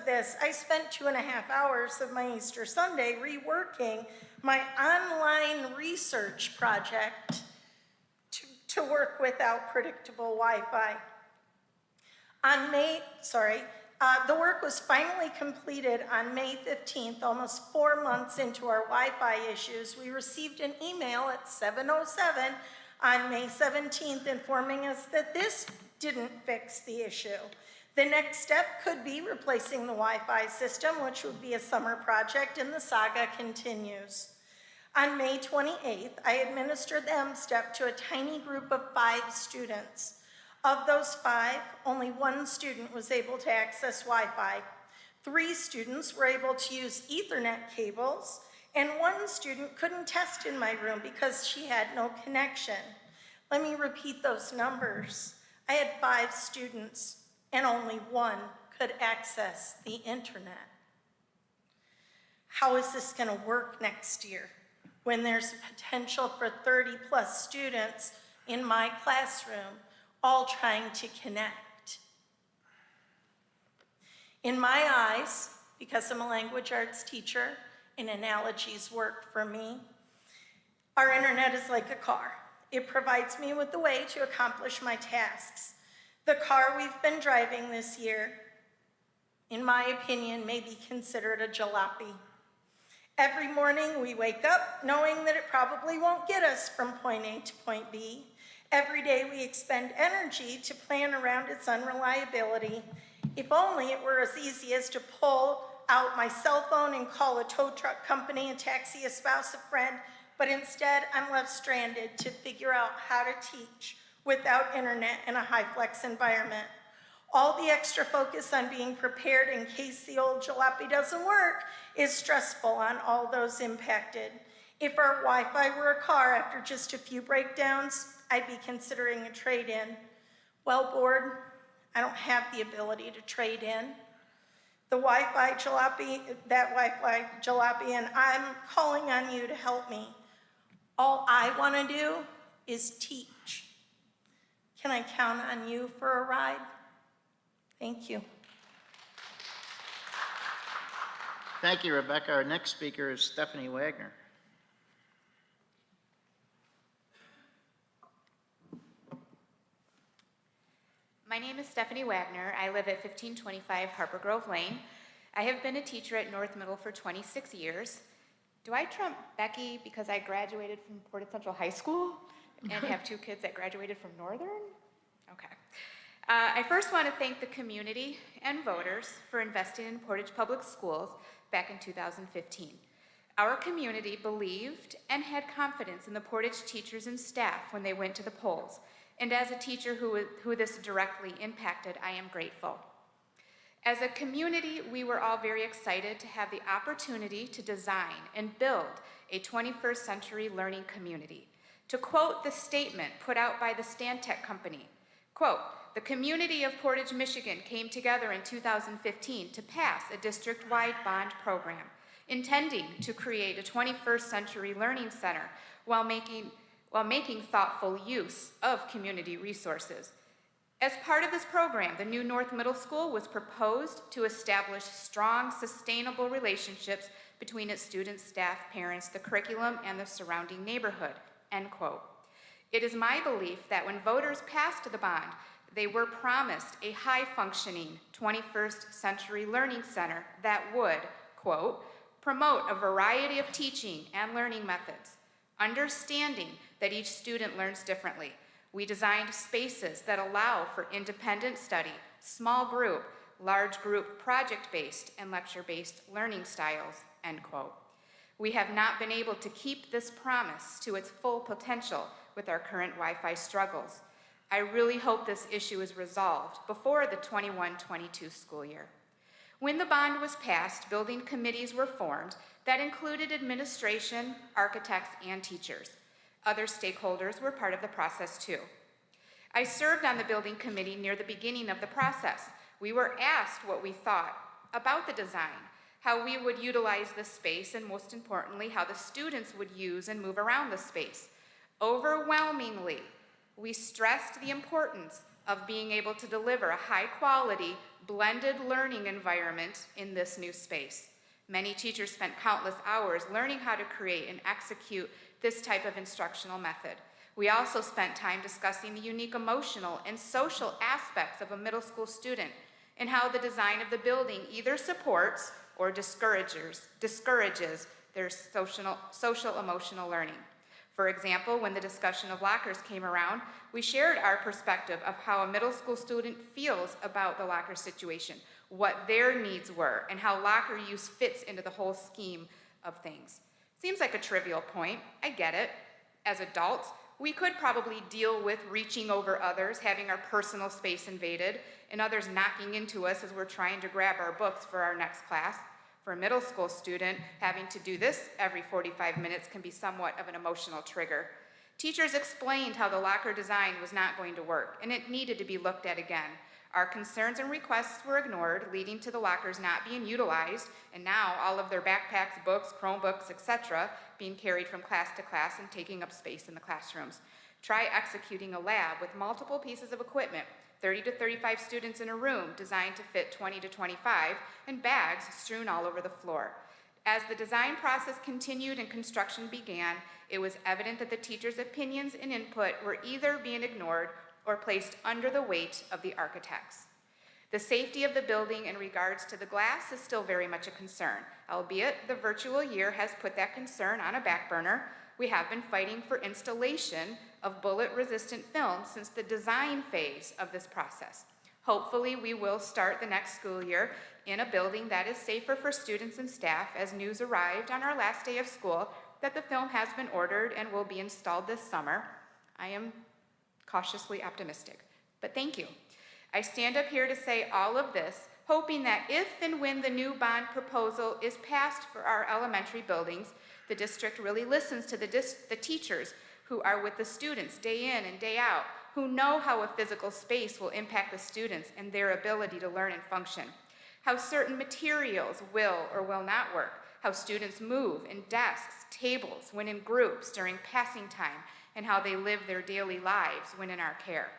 this, I spent 2.5 hours of my Easter Sunday reworking my online research project to work without predictable Wi-Fi. The work was finally completed on May 15th, almost 4 months into our Wi-Fi issues. We received an email at 7:07 on May 17th informing us that this didn't fix the issue. The next step could be replacing the Wi-Fi system, which would be a summer project, and the saga continues. On May 28th, I administered the M-STEP to a tiny group of 5 students. Of those 5, only 1 student was able to access Wi-Fi. 3 students were able to use Ethernet cables, and 1 student couldn't test in my room because she had no connection. Let me repeat those numbers. I had 5 students, and only 1 could access the internet. How is this going to work next year when there's potential for 30+ students in my classroom all trying to connect? In my eyes, because I'm a language arts teacher and analogies work for me, our internet is like a car. It provides me with the way to accomplish my tasks. The car we've been driving this year, in my opinion, may be considered a jalopy. Every morning we wake up knowing that it probably won't get us from point A to point B. Every day we expend energy to plan around its unreliability. If only it were as easy as to pull out my cell phone and call a tow truck company and taxi a spouse, a friend, but instead I'm left stranded to figure out how to teach without internet in a high-flex environment. All the extra focus on being prepared in case the old jalopy doesn't work is stressful on all those impacted. If our Wi-Fi were a car, after just a few breakdowns, I'd be considering a trade-in. Well, board, I don't have the ability to trade in. The Wi-Fi jalopy, and I'm calling on you to help me. All I want to do is teach. Can I count on you for a ride? Thank you. Thank you, Rebecca. Our next speaker is Stephanie Wagner. My name is Stephanie Wagner. I live at 1525 Harper Grove Lane. I have been a teacher at North Middle for 26 years. Do I trump Becky because I graduated from Portage Central High School and have 2 kids that graduated from Northern? Okay. I first want to thank the community and voters for investing in Portage Public Schools back in 2015. Our community believed and had confidence in the Portage teachers and staff when they went to the polls. And as a teacher who this directly impacted, I am grateful. As a community, we were all very excited to have the opportunity to design and build a 21st century learning community. To quote the statement put out by the Stantec Company, quote, "The community of Portage, Michigan came together in 2015 to pass a district-wide bond program intending to create a 21st century learning center while making thoughtful use of community resources. As part of this program, the new North Middle School was proposed to establish strong, sustainable relationships between its students, staff, parents, the curriculum, and the surrounding neighborhood," end quote. It is my belief that when voters passed the bond, they were promised a high-functioning 21st century learning center that would, quote, "promote a variety of teaching and learning methods, understanding that each student learns differently. We designed spaces that allow for independent study, small group, large group project-based, and lecture-based learning styles," end quote. We have not been able to keep this promise to its full potential with our current Wi-Fi struggles. I really hope this issue is resolved before the 21-22 school year. When the bond was passed, building committees were formed that included administration, architects, and teachers. Other stakeholders were part of the process too. I served on the building committee near the beginning of the process. We were asked what we thought about the design, how we would utilize the space, and most importantly, how the students would use and move around the space. Overwhelmingly, we stressed the importance of being able to deliver a high-quality, blended learning environment in this new space. Many teachers spent countless hours learning how to create and execute this type of instructional method. We also spent time discussing the unique emotional and social aspects of a middle school student and how the design of the building either supports or discourages their social emotional learning. For example, when the discussion of lockers came around, we shared our perspective of how a middle school student feels about the locker situation, what their needs were, and how locker use fits into the whole scheme of things. Seems like a trivial point, I get it. As adults, we could probably deal with reaching over others, having our personal space invaded, and others knocking into us as we're trying to grab our books for our next class. For a middle school student, having to do this every 45 minutes can be somewhat of an emotional trigger. Teachers explained how the locker design was not going to work, and it needed to be looked at again. Our concerns and requests were ignored, leading to the lockers not being utilized, and now all of their backpacks, books, Chromebooks, etc., being carried from class to class and taking up space in the classrooms. Try executing a lab with multiple pieces of equipment, 30 to 35 students in a room designed to fit 20 to 25, and bags strewn all over the floor. As the design process continued and construction began, it was evident that the teachers' opinions and input were either being ignored or placed under the weight of the architects. The safety of the building in regards to the glass is still very much a concern, albeit the virtual year has put that concern on a back burner. We have been fighting for installation of bullet-resistant film since the design phase of this process. Hopefully, we will start the next school year in a building that is safer for students and staff, as news arrived on our last day of school that the film has been ordered and will be installed this summer. I am cautiously optimistic, but thank you. I stand up here to say all of this, hoping that if and when the new bond proposal is passed for our elementary buildings, the district really listens to the teachers who are with the students day in and day out, who know how a physical space will impact the students and their ability to learn and function, how certain materials will or will not work, how students move in desks, tables, when in groups during passing time, and how they live their daily lives when in our care.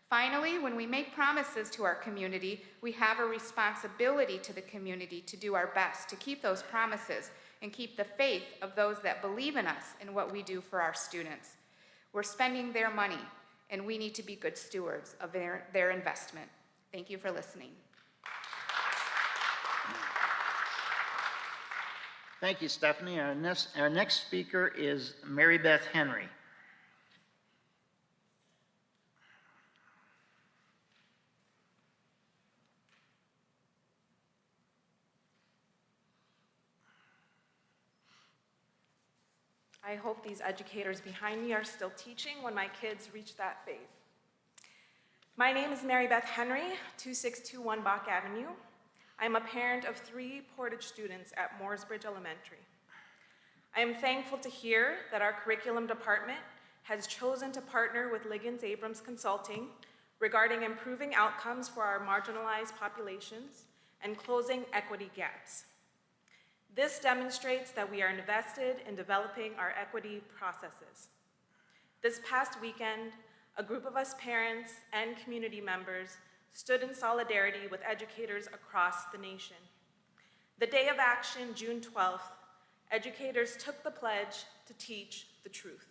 Finally, when we make promises to our community, we have a responsibility to the community to do our best to keep those promises and keep the faith of those that believe in us and what we do for our students. We're spending their money, and we need to be good stewards of their investment. Thank you for listening. Thank you, Stephanie. Our next speaker is Mary Beth Henry. I hope these educators behind me are still teaching when my kids reach that phase. My name is Mary Beth Henry, 2621 Bach Avenue. I am a parent of 3 Portage students at Mooresbridge Elementary. I am thankful to hear that our curriculum department has chosen to partner with Liggins Abrams Consulting regarding improving outcomes for our marginalized populations and closing equity gaps. This demonstrates that we are invested in developing our equity processes. This past weekend, a group of us parents and community members stood in solidarity with educators across the nation. The day of action, June 12th, educators took the pledge to teach the truth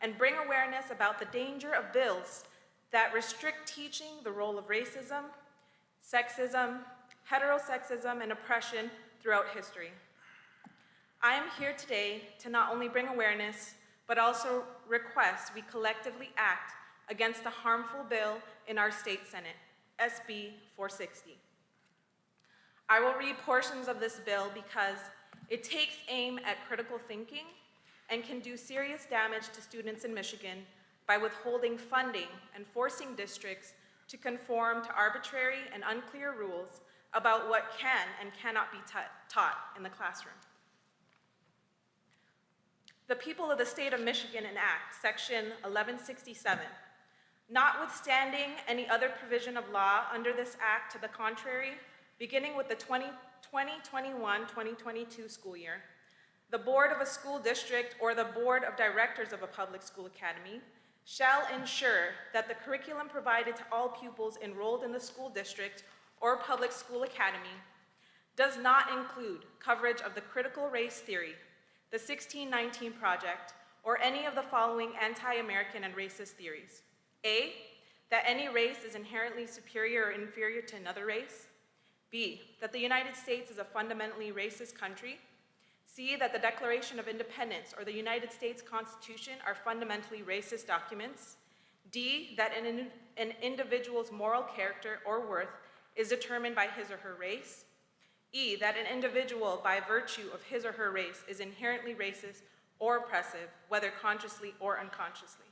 and bring awareness about the danger of bills that restrict teaching the role of racism, sexism, heterosexism, and oppression throughout history. I am here today to not only bring awareness, but also request we collectively act against the harmful bill in our state Senate, SB 460. I will read portions of this bill because it takes aim at critical thinking and can do serious damage to students in Michigan by withholding funding and forcing districts to conform to arbitrary and unclear rules about what can and cannot be taught in the classroom. The people of the state of Michigan enact Section 1167. Notwithstanding any other provision of law under this act to the contrary, beginning with the 2021-2022 school year, the board of a school district or the board of directors of a public school academy shall ensure that the curriculum provided to all pupils enrolled in the school district or public school academy does not include coverage of the critical race theory, the 1619 Project, or any of the following anti-American and racist theories. A, that any race is inherently superior or inferior to another race. B, that the United States is a fundamentally racist country. C, that the Declaration of Independence or the United States Constitution are fundamentally racist documents. D, that an individual's moral character or worth is determined by his or her race. E, that an individual, by virtue of his or her race, is inherently racist or oppressive, whether consciously or unconsciously.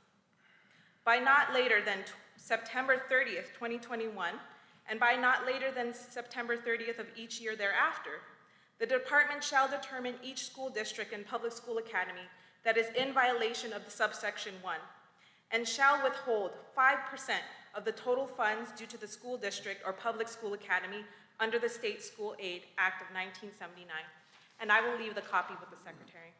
By not later than September 30th, 2021, and by not later than September 30th of each year thereafter, the department shall determine each school district and public school academy that is in violation of the subsection 1, and shall withhold 5% of the total funds due to the school district or public school academy under the State School Aid Act of 1979. And I will leave the copy with the secretary.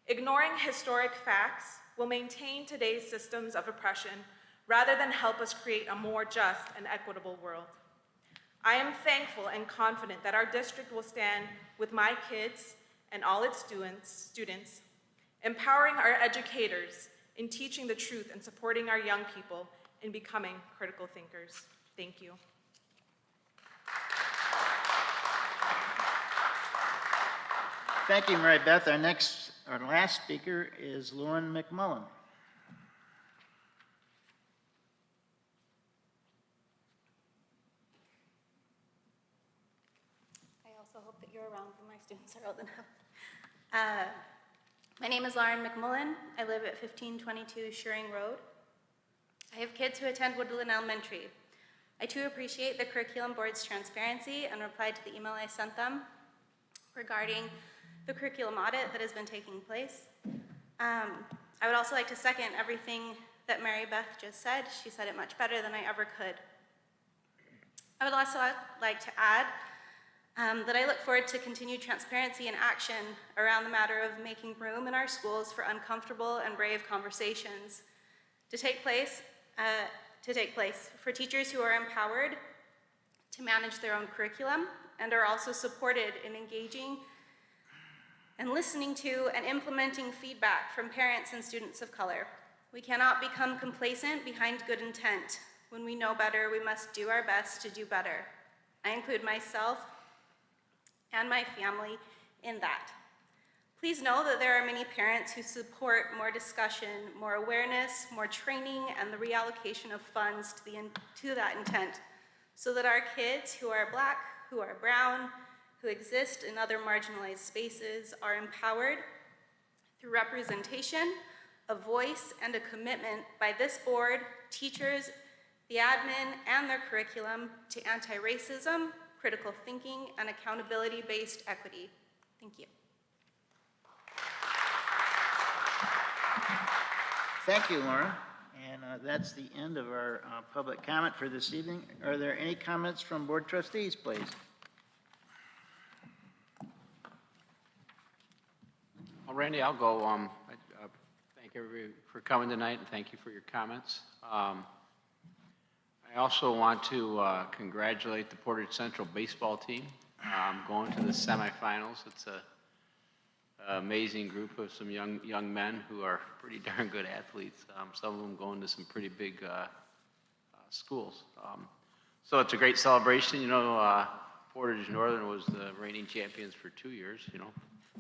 Ignoring historic facts will maintain today's systems of oppression rather than help us create a more just and equitable world. I am thankful and confident that our district will stand with my kids and all its students, empowering our educators in teaching the truth and supporting our young people in becoming critical thinkers. Thank you. Thank you, Mary Beth. Our last speaker is Lauren McMullen. I also hope that you're around when my students are old enough. My name is Lauren McMullen. I live at 1522 Shearing Road. I have kids who attend Woodland Elementary. I too appreciate the curriculum board's transparency and replied to the email I sent them regarding the curriculum audit that has been taking place. I would also like to second everything that Mary Beth just said. She said it much better than I ever could. I would also like to add that I look forward to continued transparency and action around the matter of making room in our schools for uncomfortable and brave conversations to take place for teachers who are empowered to manage their own curriculum and are also supported in engaging and listening to and implementing feedback from parents and students of color. We cannot become complacent behind good intent. When we know better, we must do our best to do better. I include myself and my family in that. Please know that there are many parents who support more discussion, more awareness, more training, and the reallocation of funds to that intent, so that our kids who are Black, who are brown, who exist in other marginalized spaces are empowered through representation, a voice, and a commitment by this board, teachers, the admin, and their curriculum to anti-racism, critical thinking, and accountability-based equity. Thank you. Thank you, Lauren. And that's the end of our public comment for this evening. Are there any comments from board trustees, please? Well, Randy, I'll go. Thank everybody for coming tonight, and thank you for your comments. I also want to congratulate the Portage Central baseball team going to the semifinals. It's an amazing group of some young men who are pretty darn good athletes. Some of them going to some pretty big schools. So it's a great celebration. You know, Portage Northern was the reigning champions for 2 years. You know,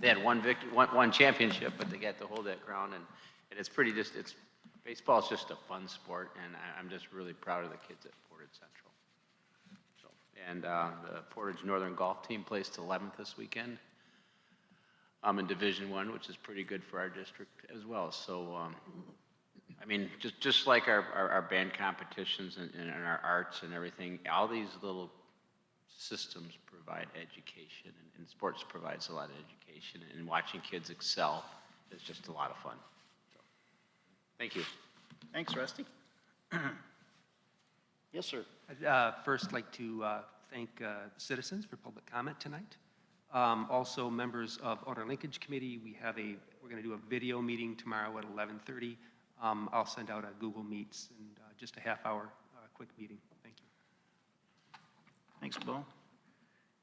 they had one championship, but they got to hold that crown, and it's pretty baseball is just a fun sport, and I'm just really proud of the kids at Portage Central. So, and the Portage Northern golf team placed 11th this weekend in Division I, which is pretty good for our district as well. So, I mean, just like our band competitions and our arts and everything, all these little systems provide education, and sports provides a lot of education, and watching kids excel is just a lot of fun. So, thank you. Thanks, Rusty. Yes, sir. I'd first like to thank citizens for public comment tonight. Also, members of Outer Linkage Committee, we're going to do a video meeting tomorrow at 11:30. I'll send out a Google Meets and just a half-hour quick meeting. Thank you. Thanks, Bill.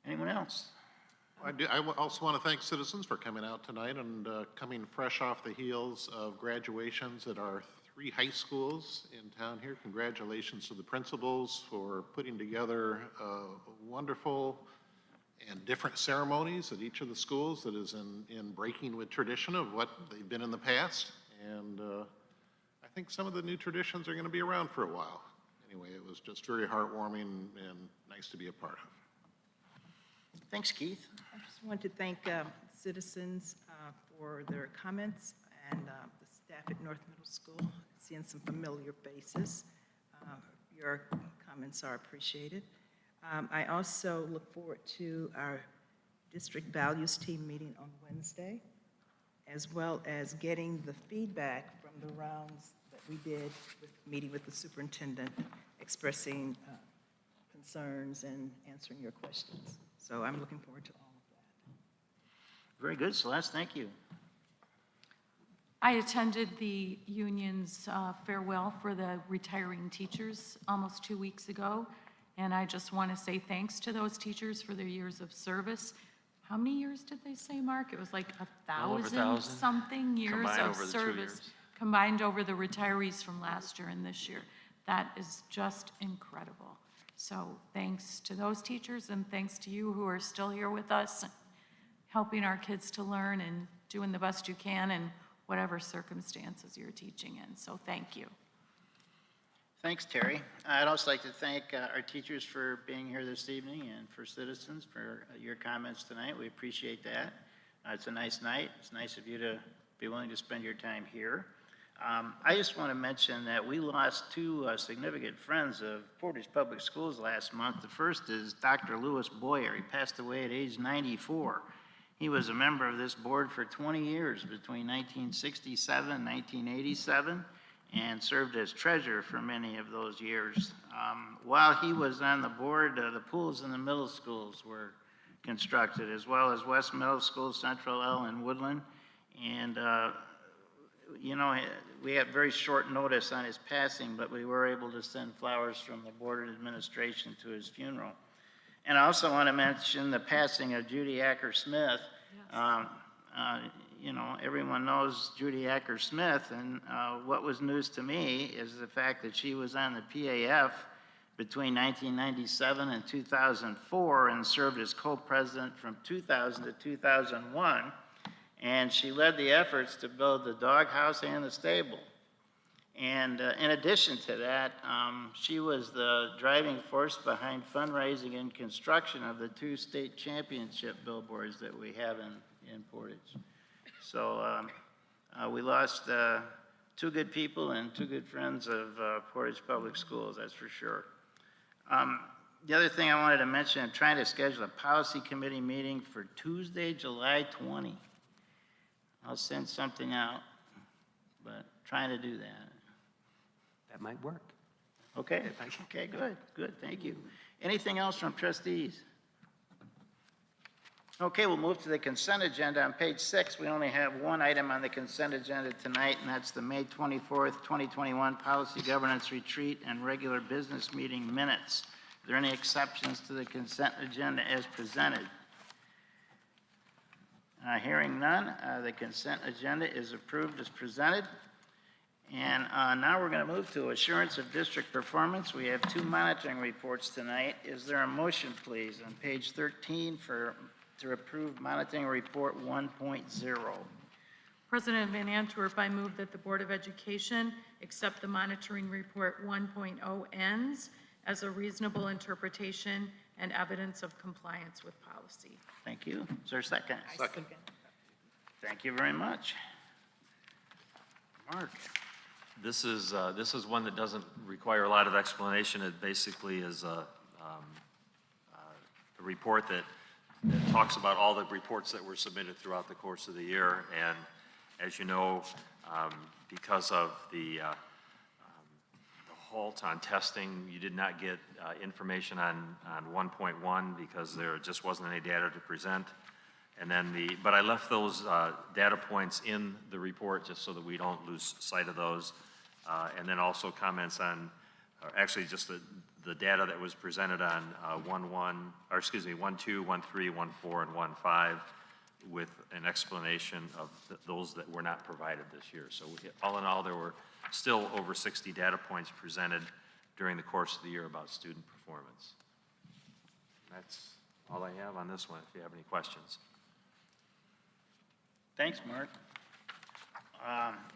Anyone else? I also want to thank citizens for coming out tonight and coming fresh off the heels of graduations at our 3 high schools in town here. Congratulations to the principals for putting together wonderful and different ceremonies at each of the schools that is in breaking with tradition of what they've been in the past. And I think some of the new traditions are going to be around for a while. Anyway, it was just very heartwarming and nice to be a part of. Thanks, Keith. I just want to thank citizens for their comments and the staff at North Middle School, seeing some familiar faces. Your comments are appreciated. I also look forward to our district values team meeting on Wednesday, as well as getting the feedback from the rounds that we did with meeting with the superintendent, expressing concerns and answering your questions. So I'm looking forward to all of that. Very good, Celeste. Thank you. I attended the union's farewell for the retiring teachers almost 2 weeks ago, and I just want to say thanks to those teachers for their years of service. How many years did they say, Mark? It was like 1,000 something years Combined of over the 2 service years. combined over the retirees from last year and this year. That is just incredible. So thanks to those teachers, and thanks to you who are still here with us, helping our kids to learn and doing the best you can in whatever circumstances you're teaching in. So thank you. Thanks, Terry. I'd also like to thank our teachers for being here this evening, and for citizens for your comments tonight. We appreciate that. It's a nice night. It's nice of you to be willing to spend your time here. I just want to mention that we lost 2 significant friends of Portage Public Schools last month. The first is Dr. Louis Boyer. He passed away at age 94. He was a member of this board for 20 years, between 1967 and 1987, and served as treasurer for many of those years. While he was on the board, the pools in the middle schools were constructed, as well as West Middle School, Central L, and Woodland. And you know, we had very short notice on his passing, but we were able to send flowers from the board administration to his funeral. And I also want to mention the passing of Judy Acker-Smith. Yes. You know, everyone knows Judy Acker-Smith, and what was news to me is the fact that she was on the PAF between 1997 and 2004 and served as co-president from 2000 to 2001. And she led the efforts to build the doghouse and the stable. And in addition to that, she was the driving force behind fundraising and construction of the 2 state championship billboards that we have in Portage. So we lost 2 good people and 2 good friends of Portage Public Schools, that's for sure. The other thing I wanted to mention, I'm trying to schedule a policy committee meeting for Tuesday, July 20. I'll send something out, but trying to do that. That might work. Okay, okay, good, thank you. Anything else from trustees? Okay, we'll move to the consent agenda. On page 6, we only have one item on the consent agenda tonight, and that's the May 24th, 2021 Policy Governance Retreat and Regular Business Meeting Minutes. Are there any exceptions to the consent agenda as presented? Hearing none, the consent agenda is approved as presented. And now we're going to move to assurance of district performance. We have 2 monitoring reports tonight. Is there a motion, please, on page 13 to approve monitoring report 1.0? President Van Antwerp, I move that the Board of Education accept the monitoring report 1.0 ends as a reasonable interpretation and evidence of compliance with policy. Thank you. Is there a second? Second. Thank you very much. Mark? This is one that doesn't require a lot of explanation. It basically is a report that talks about all the reports that were submitted throughout the course of the year. And as you know, because of the halt on testing, you did not get information on 1.1 because there just wasn't any data to present. And then but I left those data points in the report just so that we don't lose sight of those. And then also comments on, actually just the data that was presented on 1.2, 1.3, 1.4, and 1.5 with an explanation of those that were not provided this year. So all in all, there were still over 60 data points presented during the course of the year about student performance. That's all I have on this one, if you have any questions. Thanks, Mark.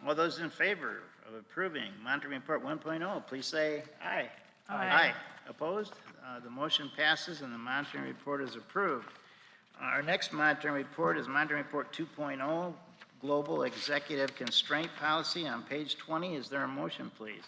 All those in favor of approving monitoring report 1.0, please say aye. Aye. Opposed? The motion passes and the monitoring report is approved. Our next monitoring report is monitoring report 2.0, Global Executive Constraint Policy on page 20. Is there a motion, please?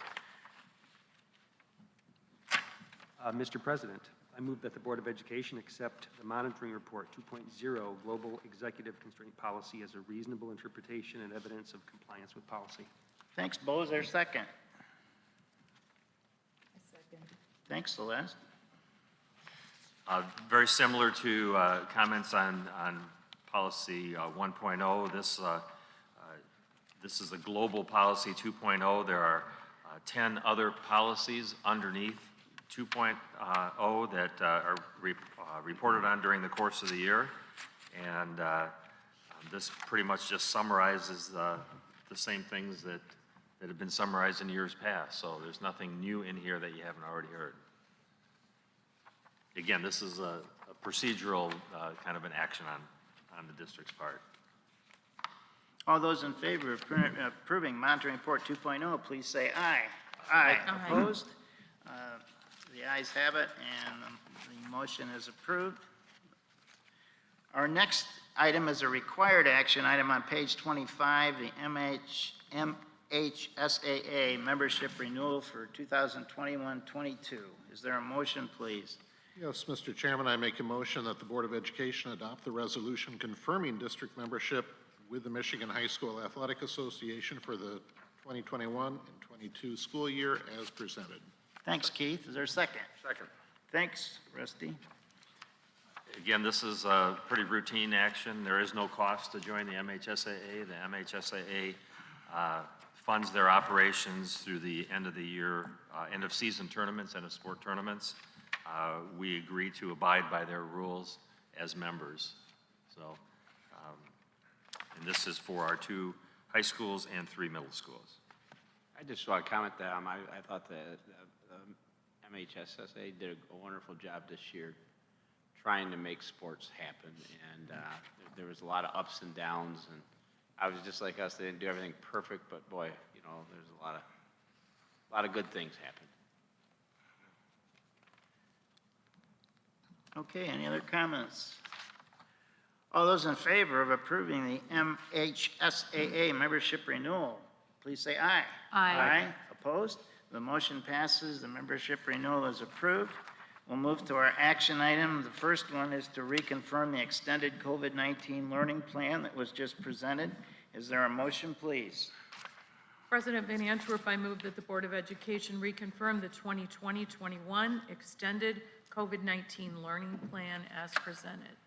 Mr. President, I move that the Board of Education accept the monitoring report 2.0 Global Executive Constraint Policy as a reasonable interpretation and evidence of compliance with policy. Thanks, Bo. Is there a second? Second. Thanks, Celeste. Very similar to comments on policy 1.0. This is a global policy 2.0. There are 10 other policies underneath 2.0 that are reported on during the course of the year. And this pretty much just summarizes the same things that have been summarized in years past. So there's nothing new in here that you haven't already heard. Again, this is a procedural kind of an action on the district's part. All those in favor of approving monitoring report 2.0, please say aye. Aye. Opposed? The ayes have it, and the motion is approved. Our next item is a required action item on page 25, the MHSAA membership renewal for 2021-22. Is there a motion, please? Yes, Mr. Chairman, I make a motion that the Board of Education adopt the resolution confirming district membership with the Michigan High School Athletic Association for the 2021 and 22 school year as presented. Thanks, Keith. Is there a second? Second. Thanks, Rusty. Again, this is a pretty routine action. There is no cost to join the MHSAA. The MHSAA funds their operations through the end of the year, end of season tournaments, end of sport tournaments. We agree to abide by their rules as members. So, and this is for our 2 high schools and 3 middle schools. I just want to comment that I thought the MHSSA did a wonderful job this year trying to make sports happen, and there was a lot of ups and downs, and I was just like us, they didn't do everything perfect, but boy, you know, there's a lot of good things happened. Okay, any other comments? All those in favor of approving the MHSAA membership renewal, please say aye. Aye. Opposed? The motion passes. The membership renewal is approved. We'll move to our action item. The first one is to reconfirm the extended COVID-19 learning plan that was just presented. Is there a motion, please? President Van Antwerp, I move that the Board of Education reconfirm the 2020-21 extended COVID-19 learning plan as presented.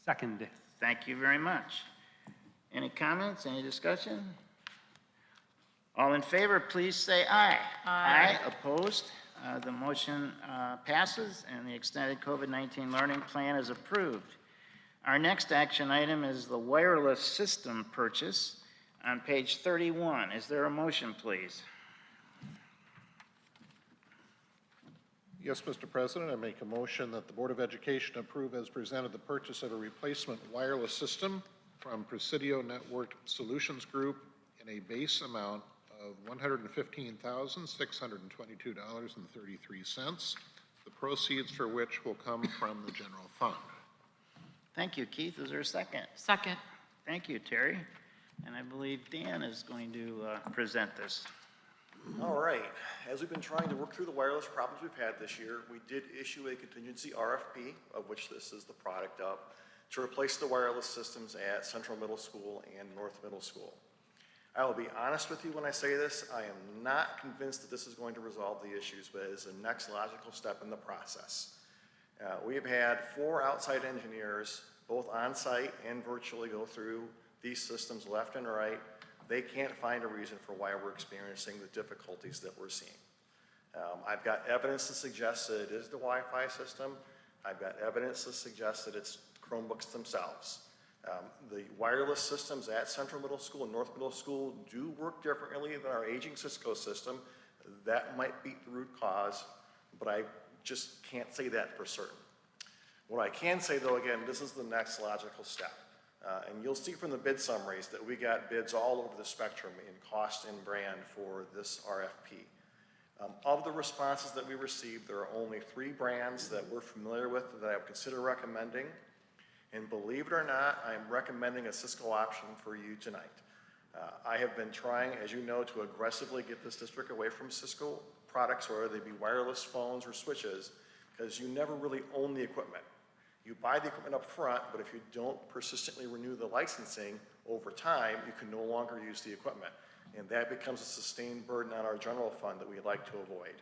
Second. Thank you very much. Any comments, any discussion? All in favor, please say aye. Aye. Opposed? The motion passes and the extended COVID-19 learning plan is approved. Our next action item is the wireless system purchase on page 31. Is there a motion, please? Yes, Mr. President, I make a motion that the Board of Education approve as presented the purchase of a replacement wireless system from Presidio Network Solutions Group in a base amount of $115,622.33, the proceeds for which will come from the general fund. Thank you, Keith. Is there a second? Second. Thank you, Terry. And I believe Dan is going to present this. All right. As we've been trying to work through the wireless problems we've had this year, we did issue a contingency RFP, of which this is the product of, to replace the wireless systems at Central Middle School and North Middle School. I will be honest with you when I say this. I am not convinced that this is going to resolve the issues, but it is the next logical step in the process. We have had 4 outside engineers, both on-site and virtually, go through these systems left and right. They can't find a reason for why we're experiencing the difficulties that we're seeing. I've got evidence to suggest that it is the Wi-Fi system. I've got evidence to suggest that it's Chromebooks themselves. The wireless systems at Central Middle School and North Middle School do work differently than our aging Cisco system. That might be the root cause, but I just can't say that for certain. What I can say, though, again, this is the next logical step. And you'll see from the bid summaries that we got bids all over the spectrum in cost and brand for this RFP. Of the responses that we received, there are only 3 brands that we're familiar with that I would consider recommending. And believe it or not, I'm recommending a Cisco option for you tonight. I have been trying, as you know, to aggressively get this district away from Cisco products, whether they be wireless phones or switches, because you never really own the equipment. You buy the equipment up front, but if you don't persistently renew the licensing over time, you can no longer use the equipment. And that becomes a sustained burden on our general fund that we'd like to avoid.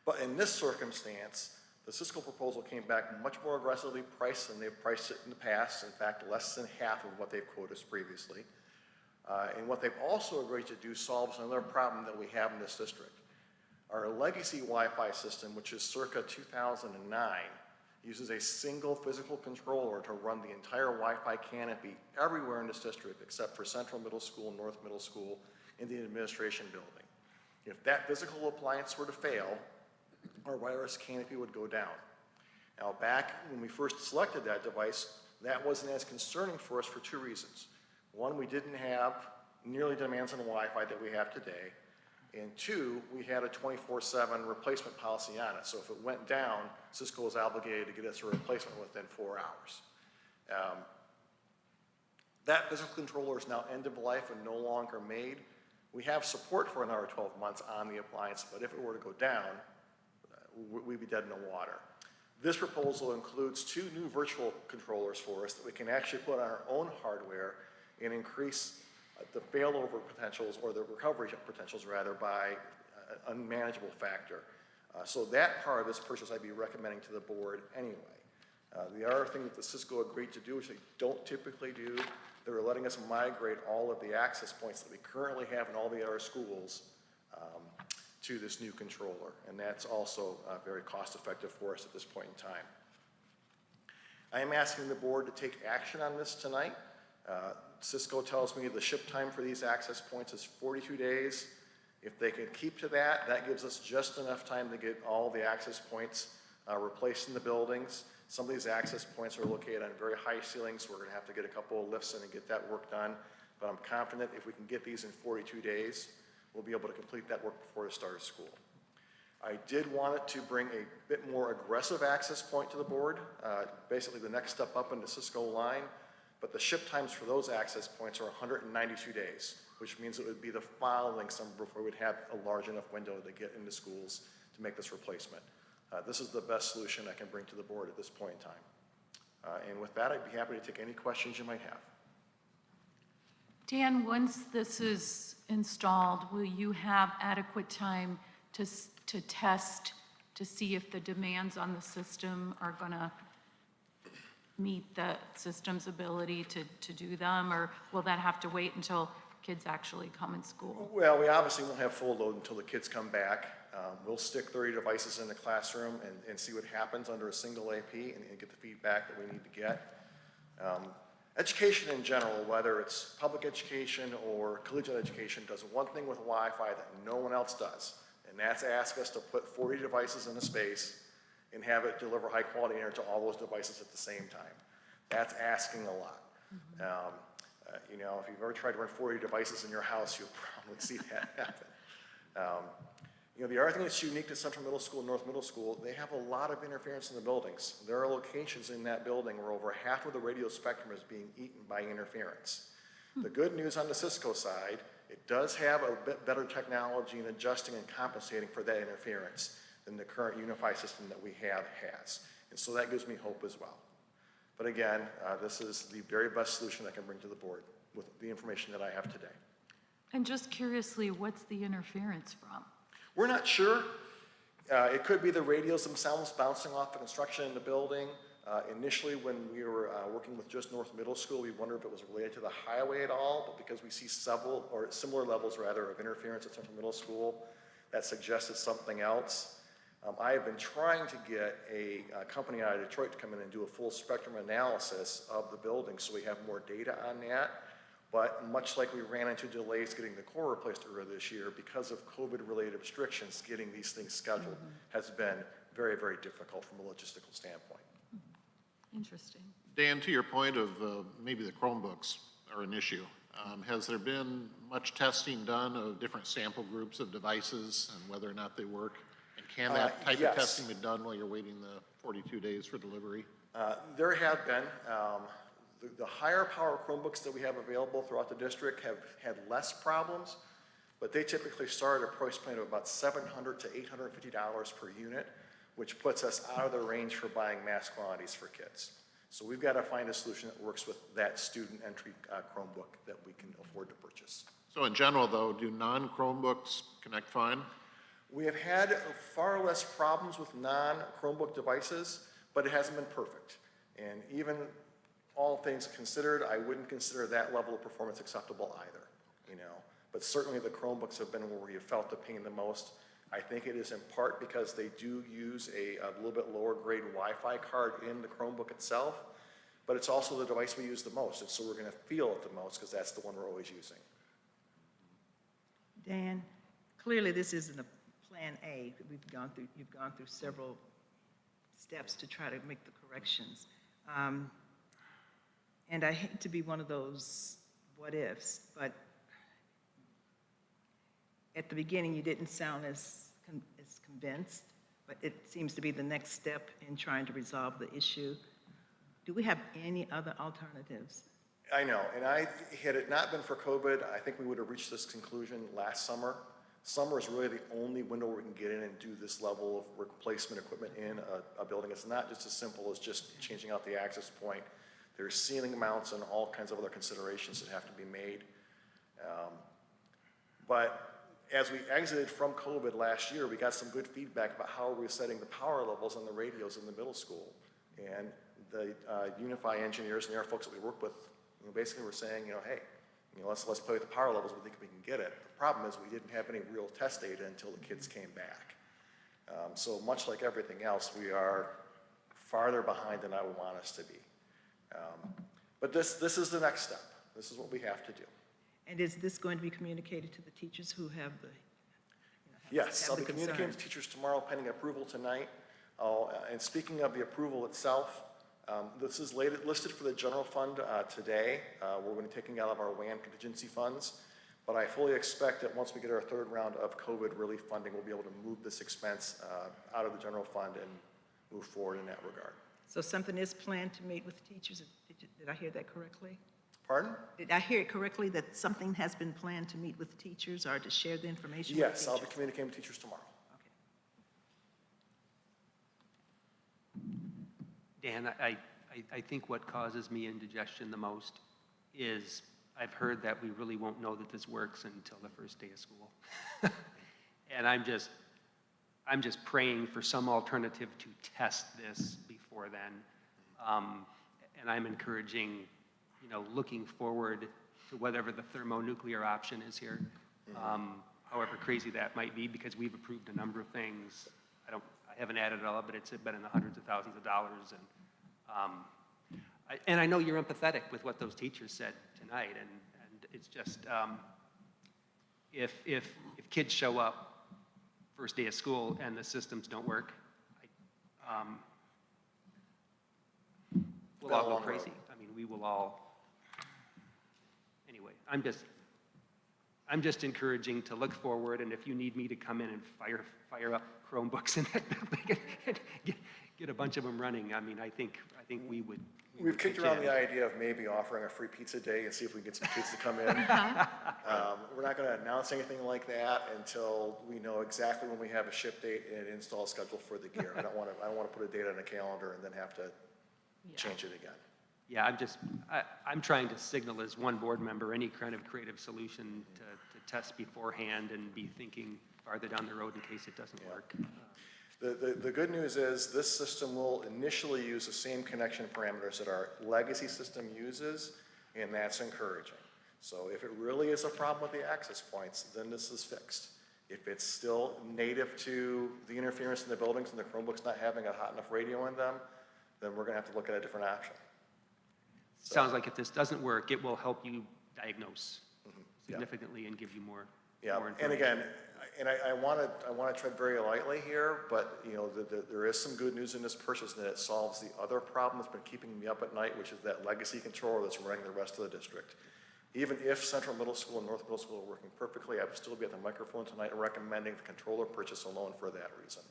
But in this circumstance, the Cisco proposal came back much more aggressively priced than they've priced it in the past. In fact, less than half of what they've quoted us previously. And what they've also agreed to do solves another problem that we have in this district. Our legacy Wi-Fi system, which is circa 2009, uses a single physical controller to run the entire Wi-Fi canopy everywhere in this district except for Central Middle School, North Middle School, and the administration building. If that physical appliance were to fail, our wireless canopy would go down. Now, back when we first selected that device, that wasn't as concerning for us for 2 reasons. One, we didn't have nearly the demands on Wi-Fi that we have today. And 2, we had a 24/7 replacement policy on it. So if it went down, Cisco was obligated to get us a replacement within 4 hours. That physical controller is now end of life and no longer made. We have support for another 12 months on the appliance, but if it were to go down, we'd be dead in the water. This proposal includes 2 new virtual controllers for us that we can actually put on our own hardware and increase the failover potentials, or the recovery potentials rather, by an unmanageable factor. So that part of this purchase I'd be recommending to the board anyway. The other thing that the Cisco agreed to do, which they don't typically do, they were letting us migrate all of the access points that we currently have in all the other schools to this new controller. And that's also very cost effective for us at this point in time. I am asking the board to take action on this tonight. Cisco tells me the ship time for these access points is 42 days. If they can keep to that, that gives us just enough time to get all the access points replaced in the buildings. Some of these access points are located on very high ceilings, so we're going to have to get a couple of lifts in and get that work done. But I'm confident if we can get these in 42 days, we'll be able to complete that work before the start of school. I did want it to bring a bit more aggressive access point to the board, basically the next step up in the Cisco line. But the ship times for those access points are 192 days, which means it would be the following summer before we'd have a large enough window to get into schools to make this replacement. This is the best solution I can bring to the board at this point in time. And with that, I'd be happy to take any questions you might have. Dan, once this is installed, will you have adequate time to test, to see if the demands on the system are going to meet the system's ability to do them, or will that have to wait until kids actually come in school? Well, we obviously won't have full load until the kids come back. We'll stick 30 devices in the classroom and see what happens under a single AP and get the feedback that we need to get. Education in general, whether it's public education or collegiate education, does one thing with Wi-Fi that no one else does, and that's ask us to put 40 devices in a space and have it deliver high quality internet to all those devices at the same time. That's asking a lot. You know, if you've ever tried to run 40 devices in your house, you'll probably see that happen. You know, the other thing that's unique to Central Middle School and North Middle School, they have a lot of interference in the buildings. There are locations in that building where over half of the radio spectrum is being eaten by interference. The good news on the Cisco side, it does have a bit better technology in adjusting and compensating for that interference than the current unified system that we have has. And so that gives me hope as well. But again, this is the very best solution I can bring to the board with the information that I have today. And just curiously, what's the interference from? We're not sure. It could be the radios themselves bouncing off the construction in the building. Initially, when we were working with just North Middle School, we wondered if it was related to the highway at all, but because we see several, or similar levels rather, of interference at Central Middle School, that suggested something else. I have been trying to get a company out of Detroit to come in and do a full spectrum analysis of the building so we have more data on that. But much like we ran into delays getting the core replaced earlier this year, because of COVID-related restrictions, getting these things scheduled has been very, very difficult from a logistical standpoint. Interesting. Dan, to your point of maybe the Chromebooks are an issue, has there been much testing done of different sample groups of devices and whether or not they work? And can that type of testing be done while you're waiting the 42 days for delivery? There have been. The higher power Chromebooks that we have available throughout the district have had less problems, but they typically start at a price point of about $700 to $850 per unit, which puts us out of the range for buying mass quantities for kids. So we've got to find a solution that works with that student entry Chromebook that we can afford to purchase. So in general, though, do non-Chromebooks connect fine? We have had far less problems with non-Chromebook devices, but it hasn't been perfect. And even all things considered, I wouldn't consider that level of performance acceptable either, you know. But certainly the Chromebooks have been where we have felt the pain the most. I think it is in part because they do use a little bit lower grade Wi-Fi card in the Chromebook itself, but it's also the device we use the most, and so we're gonna feel it the most because that's the one we're always using. Dan, clearly this isn't a plan A. You've gone through several steps to try to make the corrections. And I hate to be one of those what ifs, but at the beginning you didn't sound as convinced, but it seems to be the next step in trying to resolve the issue. Do we have any other alternatives? I know, and had it not been for COVID, I think we would have reached this conclusion last summer. Summer is really the only window where we can get in and do this level of replacement equipment in a building. It's not just as simple as just changing out the access point. There's ceiling mounts and all kinds of other considerations that have to be made. But as we exited from COVID last year, we got some good feedback about how we were setting the power levels on the radios in the middle school. And the Unify engineers and the other folks that we work with, you know, basically were saying, you know, hey, you know, let's play with the power levels. We think we can get it. The problem is we didn't have any real test data until the kids came back. So much like everything else, we are farther behind than I would want us to be. But this is the next step. This is what we have to do. And is this going to be communicated to the teachers who have the, Yes, I'll be concerns? communicating to teachers tomorrow pending approval tonight. And speaking of the approval itself, this is listed for the general fund today. We're going to be taking out of our WAN contingency funds. But I fully expect that once we get our third round of COVID relief funding, we'll be able to move this expense out of the general fund and move forward in that regard. So something is planned to meet with teachers? Did I hear that correctly? Pardon? Did I hear it correctly that something has been planned to meet with teachers or to share the information with Yes, teachers? I'll be communicating with teachers tomorrow. Dan, I think what causes me indigestion the most is I've heard that we really won't know that this works until the first day of school. And I'm just praying for some alternative to test this before then. And I'm encouraging, looking forward to whatever the thermonuclear option is here. However crazy that might be, because we've approved a number of things. I haven't added it all up, but it's been in the hundreds of thousands of dollars. And I know you're empathetic with what those teachers said tonight, and it's just, if kids show up first day of school and the systems don't work, we'll all go crazy. I mean, we will all, anyway, I'm just encouraging to look forward, and if you need me to come in and fire up Chromebooks in that building and get a bunch of them running, I mean, I think we would. We've kicked around the idea of maybe offering a free pizza day and see if we can get some kids to come in. We're not going to announce anything like that until we know exactly when we have a ship date and an install schedule for the gear. I don't want to put a date on a calendar and then have to change it again. Yeah, I'm trying to signal as one board member any kind of creative solution to test beforehand and be thinking farther down the road in case it doesn't work. The good news is this system will initially use the same connection parameters that our legacy system uses, and that's encouraging. So if it really is a problem with the access points, then this is fixed. If it's still native to the interference in the buildings and the Chromebooks not having a hot enough radio in them, then we're going to have to look at a different option. Sounds like if this doesn't work, it will help you diagnose significantly and give you more information. And again, I want to tread very lightly here, but there is some good news in this purchase, and that it solves the other problem that's been keeping me up at night, which is that legacy controller that's running the rest of the district. Even if Central Middle School and North Middle School are working perfectly, I would still be at the microphone tonight recommending the controller purchase alone for that reason.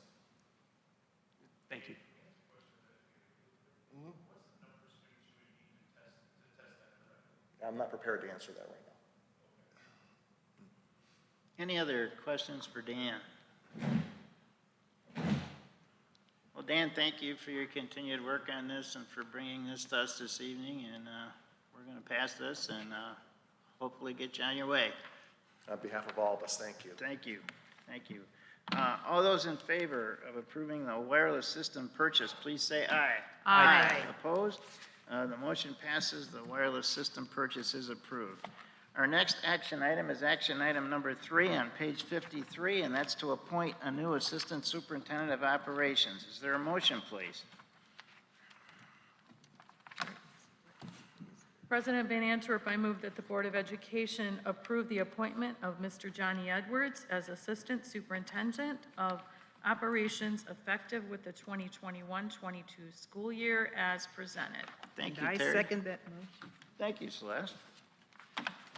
Thank you. I'm not prepared to answer that right now. Any other questions for Dan? Well, Dan, thank you for your continued work on this and for bringing this to us this evening, and we're going to pass this and hopefully get you on your way. On behalf of all of us, thank you. Thank you. Thank you. All those in favor of approving the wireless system purchase, please say aye. Aye. Opposed? The motion passes. The wireless system purchase is approved. Our next action item is action item number 3 on page 53, and that's to appoint a new Assistant Superintendent of Operations. Is there a motion, please? President Van Antwerp, I move that the Board of Education approve the appointment of Mr. Johnny Edwards as Assistant Superintendent of Operations effective with the 2021-22 school year as presented. Thank you, I Terry. second that motion. Thank you, Celeste.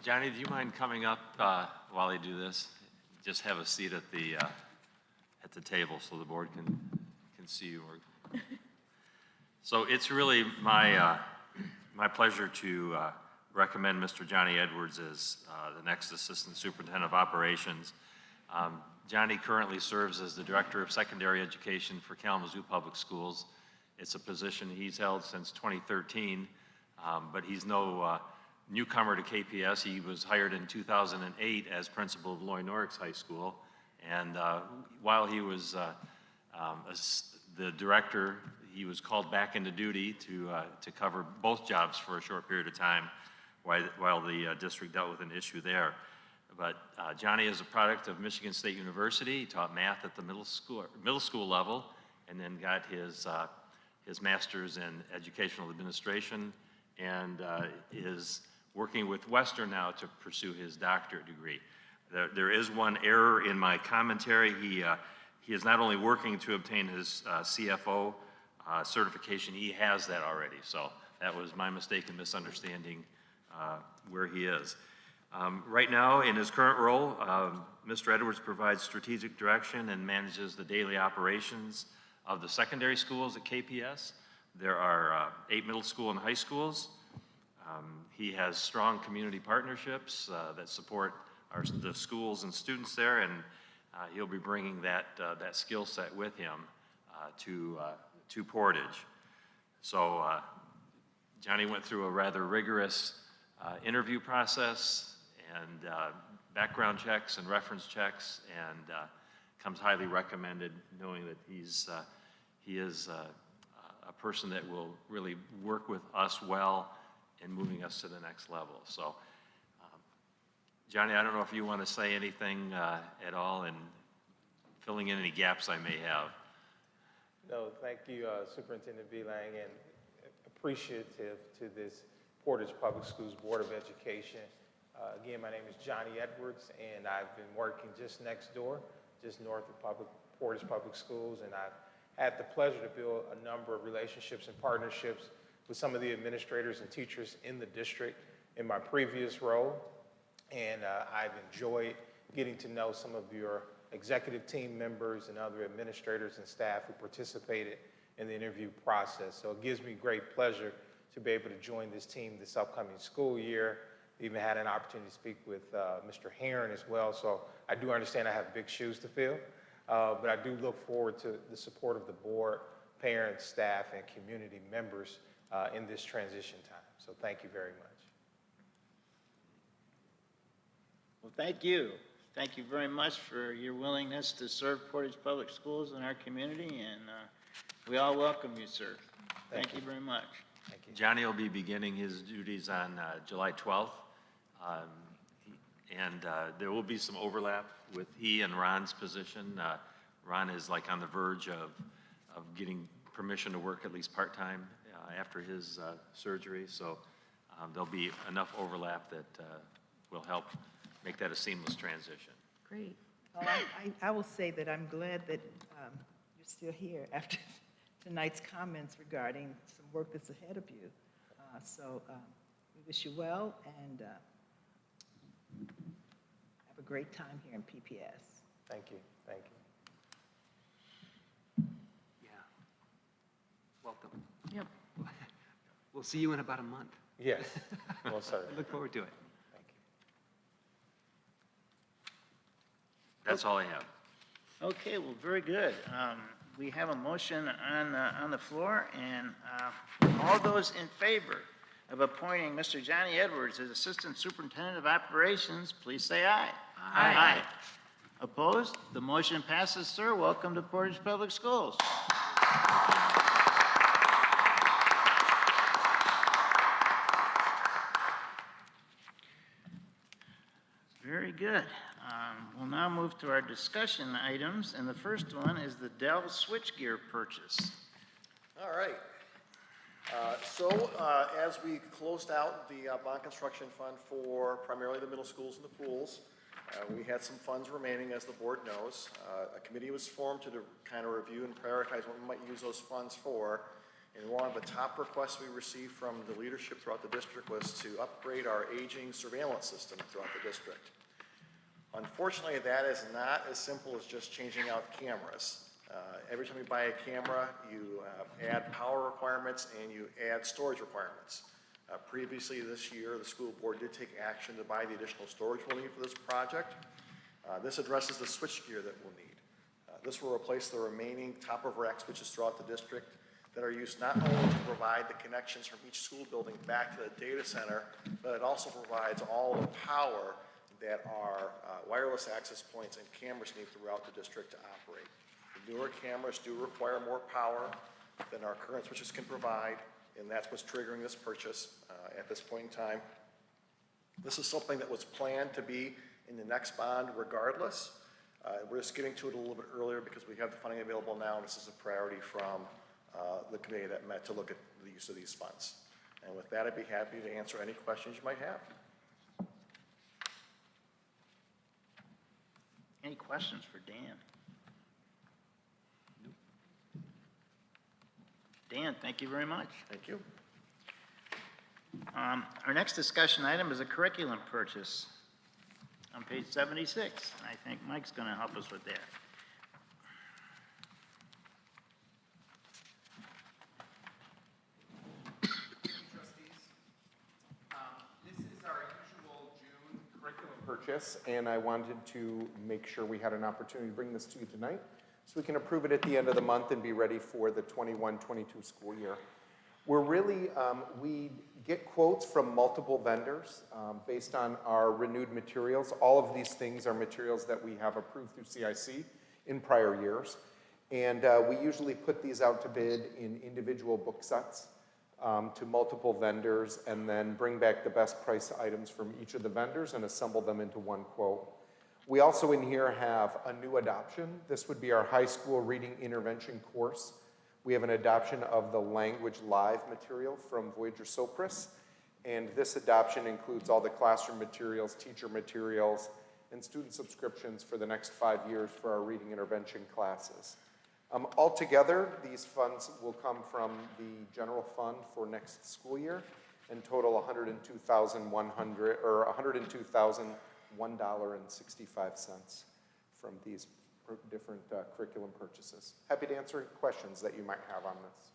Johnny, do you mind coming up while I do this? Just have a seat at the table so the board can see you. So it's really my pleasure to recommend Mr. Johnny Edwards as the next Assistant Superintendent of Operations. Johnny currently serves as the Director of Secondary Education for Kalamazoo Public Schools. It's a position he's held since 2013, but he's no newcomer to KPS. He was hired in 2008 as principal of Loy Norrix High School, and while he was the director, he was called back into duty to cover both jobs for a short period of time while the district dealt with an issue there. But Johnny is a product of Michigan State University. He taught math at the middle school level, and then got his master's in educational administration, and is working with Western now to pursue his doctorate degree. There is one error in my commentary. He is not only working to obtain his CFO certification, he has that already. So that was my mistake in misunderstanding where he is. Right now, in his current role, Mr. Edwards provides strategic direction and manages the daily operations of the secondary schools at KPS. There are 8 middle school and high schools. He has strong community partnerships that support the schools and students there, and he'll be bringing that skill set with him to Portage. So Johnny went through a rather rigorous interview process and background checks and reference checks, and comes highly recommended, knowing that he is a person that will really work with us well in moving us to the next level. So, Johnny, I don't know if you want to say anything at all and filling in any gaps I may have. No, thank you, Superintendent Beelang, and appreciative to this Portage Public Schools Board of Education. Again, my name is Johnny Edwards, and I've been working just next door, just north of Portage Public Schools, and I've had the pleasure to build a number of relationships and partnerships with some of the administrators and teachers in the district in my previous role. And I've enjoyed getting to know some of your executive team members and other administrators and staff who participated in the interview process. So it gives me great pleasure to be able to join this team this upcoming school year. Even had an opportunity to speak with Mr. Heron as well. So I do understand I have big shoes to fill, but I do look forward to the support of the board, parents, staff, and community members in this transition time. So thank you very much. Well, thank you. Thank you very much for your willingness to serve Portage Public Schools in our community, and we all welcome you, sir. Thank you very much. Thank you. Johnny will be beginning his duties on July 12th, and there will be some overlap with he and Ron's position. Ron is like on the verge of getting permission to work at least part-time after his surgery, so there'll be enough overlap that will help make that a seamless transition. Great. Well, I will say that I'm glad that you're still here after tonight's comments regarding some work that's ahead of you. So we wish you well, and have a great time here in PPS. Thank you. Thank you. Yeah. Welcome. Yep. We'll see you in about a month. Yes, well, sir. I look forward to it. Thank you. That's all I have. Okay, well, very good. We have a motion on the floor, and all those in favor of appointing Mr. Johnny Edwards as Assistant Superintendent of Operations, please say aye. Aye. Opposed? The motion passes, sir. Welcome to Portage Public Schools. Very good. We'll now move to our discussion items, and the first one is the Dell switchgear purchase. All right. As we closed out the bond construction fund for primarily the middle schools and the pools, we had some funds remaining, as the board knows. A committee was formed to kind of review and prioritize what we might use those funds for. And one of the top requests we received from the leadership throughout the district was to upgrade our aging surveillance system throughout the district. Unfortunately, that is not as simple as just changing out cameras. Every time you buy a camera, you add power requirements and you add storage requirements. Previously this year, the school board did take action to buy the additional storage we'll need for this project. This addresses the switchgear that we'll need. This will replace the remaining top-of-rack switches throughout the district that are used not only to provide the connections from each school building back to the data center, but it also provides all the power that our wireless access points and cameras need throughout the district to operate. The newer cameras do require more power than our current switches can provide, and that's what's triggering this purchase at this point in time. This is something that was planned to be in the next bond regardless. We're just getting to it a little bit earlier because we have the funding available now, and this is a priority from the committee that met to look at the use of these funds. And with that, I'd be happy to answer any questions you might have. Any questions for Dan? Dan, thank you very much. Thank you. Our next discussion item is a curriculum purchase on page 76. I think Mike's going to help us with that. Purchase, and I wanted to make sure we had an opportunity to bring this to you tonight so we can approve it at the end of the month and be ready for the 21-22 school year. We're really, we get quotes from multiple vendors based on our renewed materials. All of these things are materials that we have approved through CIC in prior years. And we usually put these out to bid in individual book sets to multiple vendors and then bring back the best price items from each of the vendors and assemble them into one quote. We also in here have a new adoption. This would be our high school reading intervention course. We have an adoption of the Language Live material from Voyager Sopris, and this adoption includes all the classroom materials, teacher materials, and student subscriptions for the next 5 years for our reading intervention classes. Altogether, these funds will come from the general fund for next school year and total $102,100 or $102,001.65 from these different curriculum purchases. Happy to answer questions that you might have on this.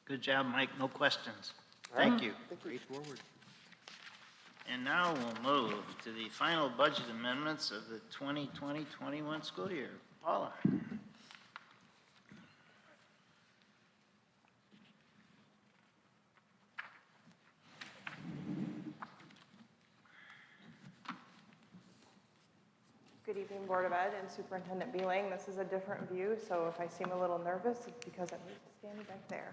Good job, Mike. No questions. Thank you. Straightforward. And now we'll move to the final budget amendments of the 2020-21 school year. Paula. Good evening, Board of Ed and Superintendent Beeling. This is a different view, so if I seem a little nervous, it's because I'm used to standing back there.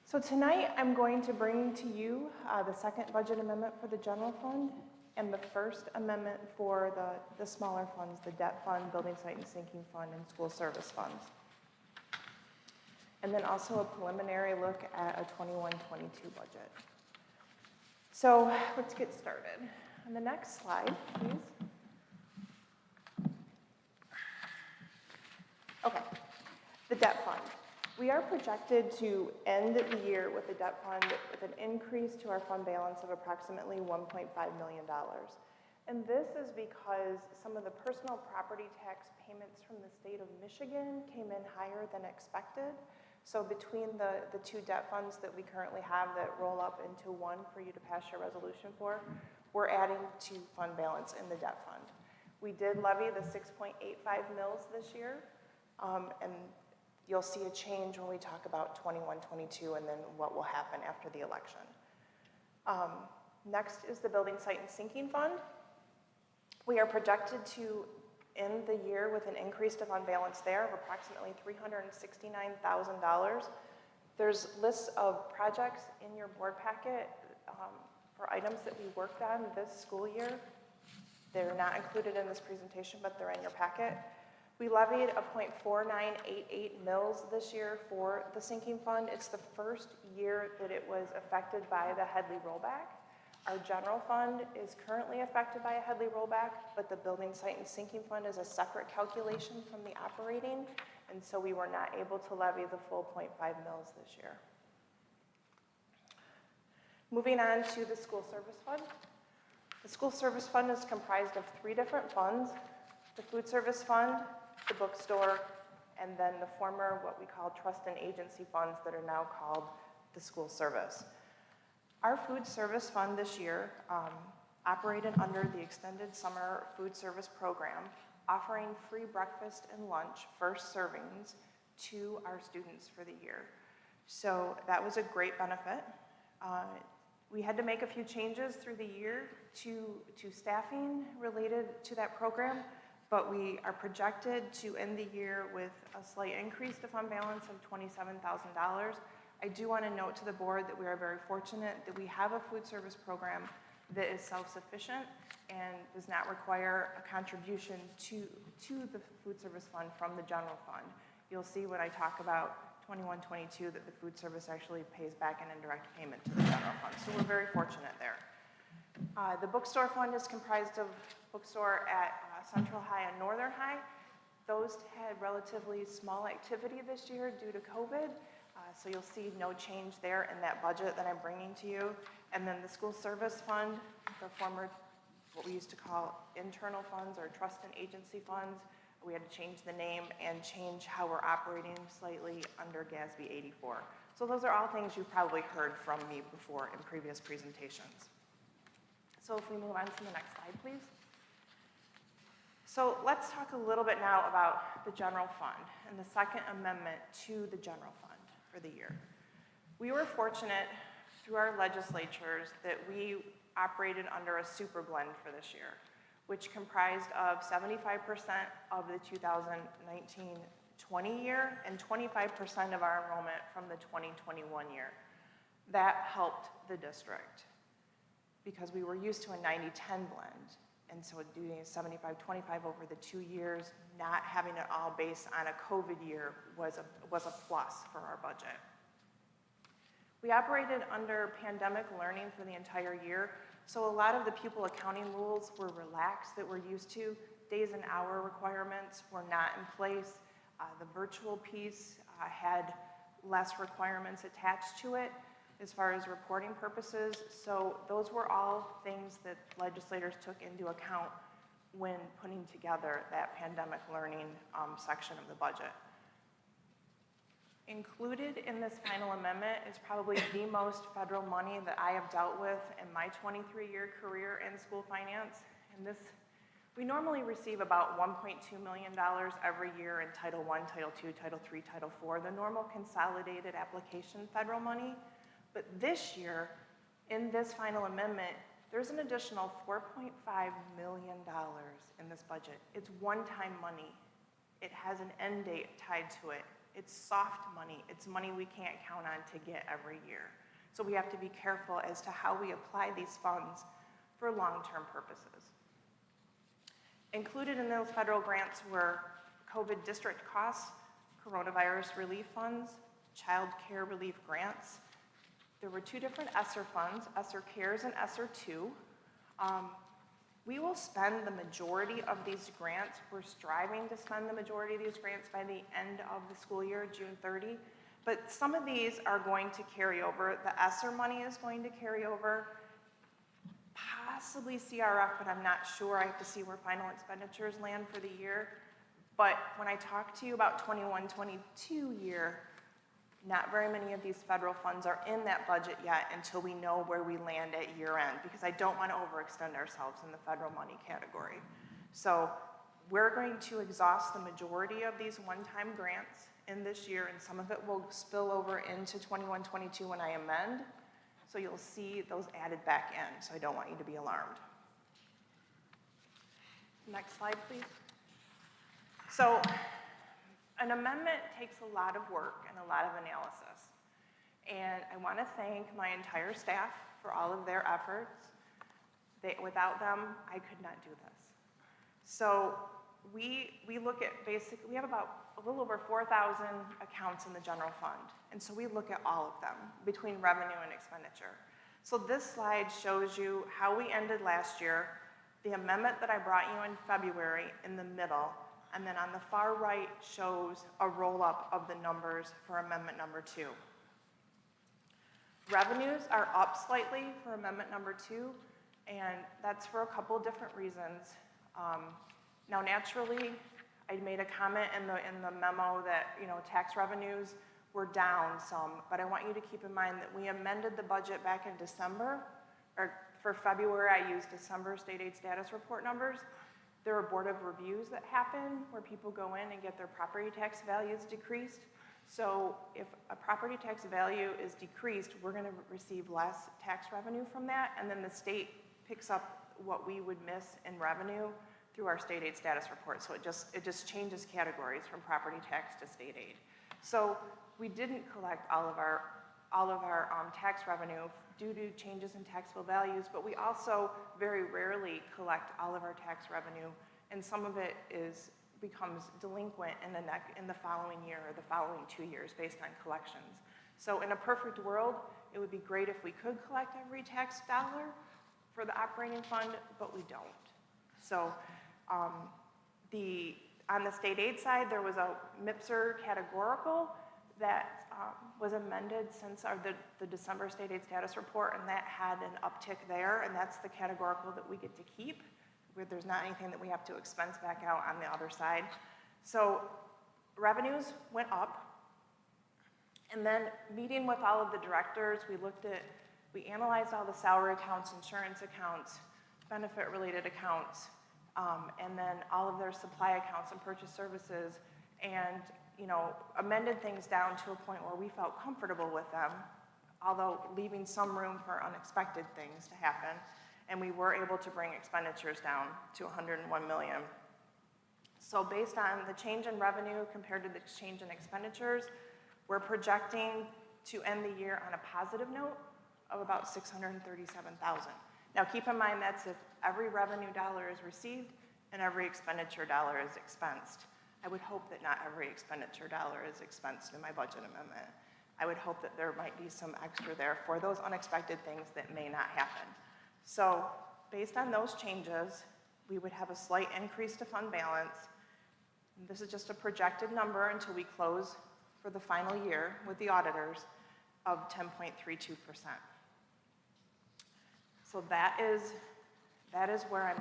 So tonight, I'm going to bring to you the second budget amendment for the general fund and the first amendment for the smaller funds, the debt fund, building site and sinking fund, and school service funds. And then also a preliminary look at a 21-22 budget. So let's get started. On the next slide, please. Okay, the debt fund. We are projected to end the year with a debt fund with an increase to our fund balance of approximately $1.5 million. And this is because some of the personal property tax payments from the state of Michigan came in higher than expected. So between the two debt funds that we currently have that roll up into one for you to pass your resolution for, we're adding to fund balance in the debt fund. We did levy the 6.85 mils this year. And you'll see a change when we talk about 21-22 and then what will happen after the election. Next is the building site and sinking fund. We are projected to end the year with an increase to fund balance there of approximately $369,000. There's lists of projects in your board packet for items that we worked on this school year. They're not included in this presentation, but they're in your packet. We levied a .4988 mils this year for the sinking fund. It's the first year that it was affected by the Headley rollback. Our general fund is currently affected by a Headley rollback, but the building site and sinking fund is a separate calculation from the operating, and so we were not able to levy the full .5 mils this year. Moving on to the school service fund. The school service fund is comprised of 3 different funds: the food service fund, the bookstore, and then the former, what we call trust and agency funds that are now called the school service. Our food service fund this year operated under the extended summer food service program, offering free breakfast and lunch, first servings, to our students for the year. So that was a great benefit. We had to make a few changes through the year to staffing related to that program, but we are projected to end the year with a slight increase to fund balance of $27,000. I do want to note to the board that we are very fortunate that we have a food service program that is self-sufficient and does not require a contribution to the food service fund from the general fund. You'll see when I talk about 21-22 that the food service actually pays back an indirect payment to the general fund. So we're very fortunate there. The bookstore fund is comprised of bookstore at Central High and Northern High. Those had relatively small activity this year due to COVID. So you'll see no change there in that budget that I'm bringing to you. And then the school service fund, the former, what we used to call internal funds or trust and agency funds, we had to change the name and change how we're operating slightly under GASB 84. So those are all things you've probably heard from me before in previous presentations. So if we move on to the next slide, please. So let's talk a little bit now about the general fund and the second amendment to the general fund for the year. We were fortunate through our legislatures that we operated under a super blend for this year, which comprised of 75% of the 2019-20 year and 25% of our enrollment from the 2021 year. That helped the district because we were used to a 90-10 blend. And so doing a 75-25 over the 2 years, not having it all based on a COVID year was a plus for our budget. We operated under pandemic learning for the entire year, so a lot of the pupil accounting rules were relaxed that we're used to. Days and hour requirements were not in place. The virtual piece had less requirements attached to it as far as reporting purposes. So those were all things that legislators took into account when putting together that pandemic learning section of the budget. Included in this final amendment is probably the most federal money that I have dealt with in my 23-year career in school finance. And this, we normally receive about $1.2 million every year in Title I, Title II, Title III, Title IV, the normal consolidated application federal money. But this year, in this final amendment, there's an additional $4.5 million in this budget. It's one-time money. It has an end date tied to it. It's soft money. It's money we can't count on to get every year. So we have to be careful as to how we apply these funds for long-term purposes. Included in those federal grants were COVID district costs, coronavirus relief funds, child care relief grants. There were 2 different ESSER funds, ESSER Cares and ESSER 2. We will spend the majority of these grants. We're striving to spend the majority of these grants by the end of the school year, June 30. But some of these are going to carry over. The ESSER money is going to carry over, possibly CRF, but I'm not sure. I have to see where final expenditures land for the year. But when I talk to you about 21-22 year, not very many of these federal funds are in that budget yet until we know where we land at year end, because I don't want to overextend ourselves in the federal money category. So we're going to exhaust the majority of these one-time grants in this year, and some of it will spill over into 21-22 when I amend. So you'll see those added back in, so I don't want you to be alarmed. Next slide, please. So an amendment takes a lot of work and a lot of analysis. And I want to thank my entire staff for all of their efforts. Without them, I could not do this. So we look at basically, we have about a little over 4,000 accounts in the general fund. And so we look at all of them between revenue and expenditure. So this slide shows you how we ended last year, the amendment that I brought you in February in the middle, and then on the far right shows a roll-up of the numbers for amendment number 2. Revenues are up slightly for amendment number 2, and that's for a couple of different reasons. Now, naturally, I made a comment in the memo that, tax revenues were down some, but I want you to keep in mind that we amended the budget back in December, or for February, I used December state aid status report numbers. There are board of reviews that happen where people go in and get their property tax values decreased. So if a property tax value is decreased, we're going to receive less tax revenue from that, and then the state picks up what we would miss in revenue through our state aid status report. So it just changes categories from property tax to state aid. So we didn't collect all of our tax revenue due to changes in taxable values, but we also very rarely collect all of our tax revenue, and some of it becomes delinquent in the following year or the following 2 years based on collections. So in a perfect world, it would be great if we could collect every tax dollar for the operating fund, but we don't. So on the state aid side, there was a MIPSR categorical that was amended since the December state aid status report, and that had an uptick there, and that's the categorical that we get to keep, where there's not anything that we have to expense back out on the other side. So revenues went up, and then meeting with all of the directors, we analyzed all the salary accounts, insurance accounts, benefit-related accounts, and then all of their supply accounts and purchase services, and, you know, amended things down to a point where we felt comfortable with them, although leaving some room for unexpected things to happen. And we were able to bring expenditures down to $101 million. So based on the change in revenue compared to the change in expenditures, we're projecting to end the year on a positive note of about $637,000. Now keep in mind that's if every revenue dollar is received and every expenditure dollar is expensed. I would hope that not every expenditure dollar is expensed in my budget amendment. I would hope that there might be some extra there for those unexpected things that may not happen. So based on those changes, we would have a slight increase to fund balance. This is just a projected number until we close for the final year with the auditors of 10.32%. So that is where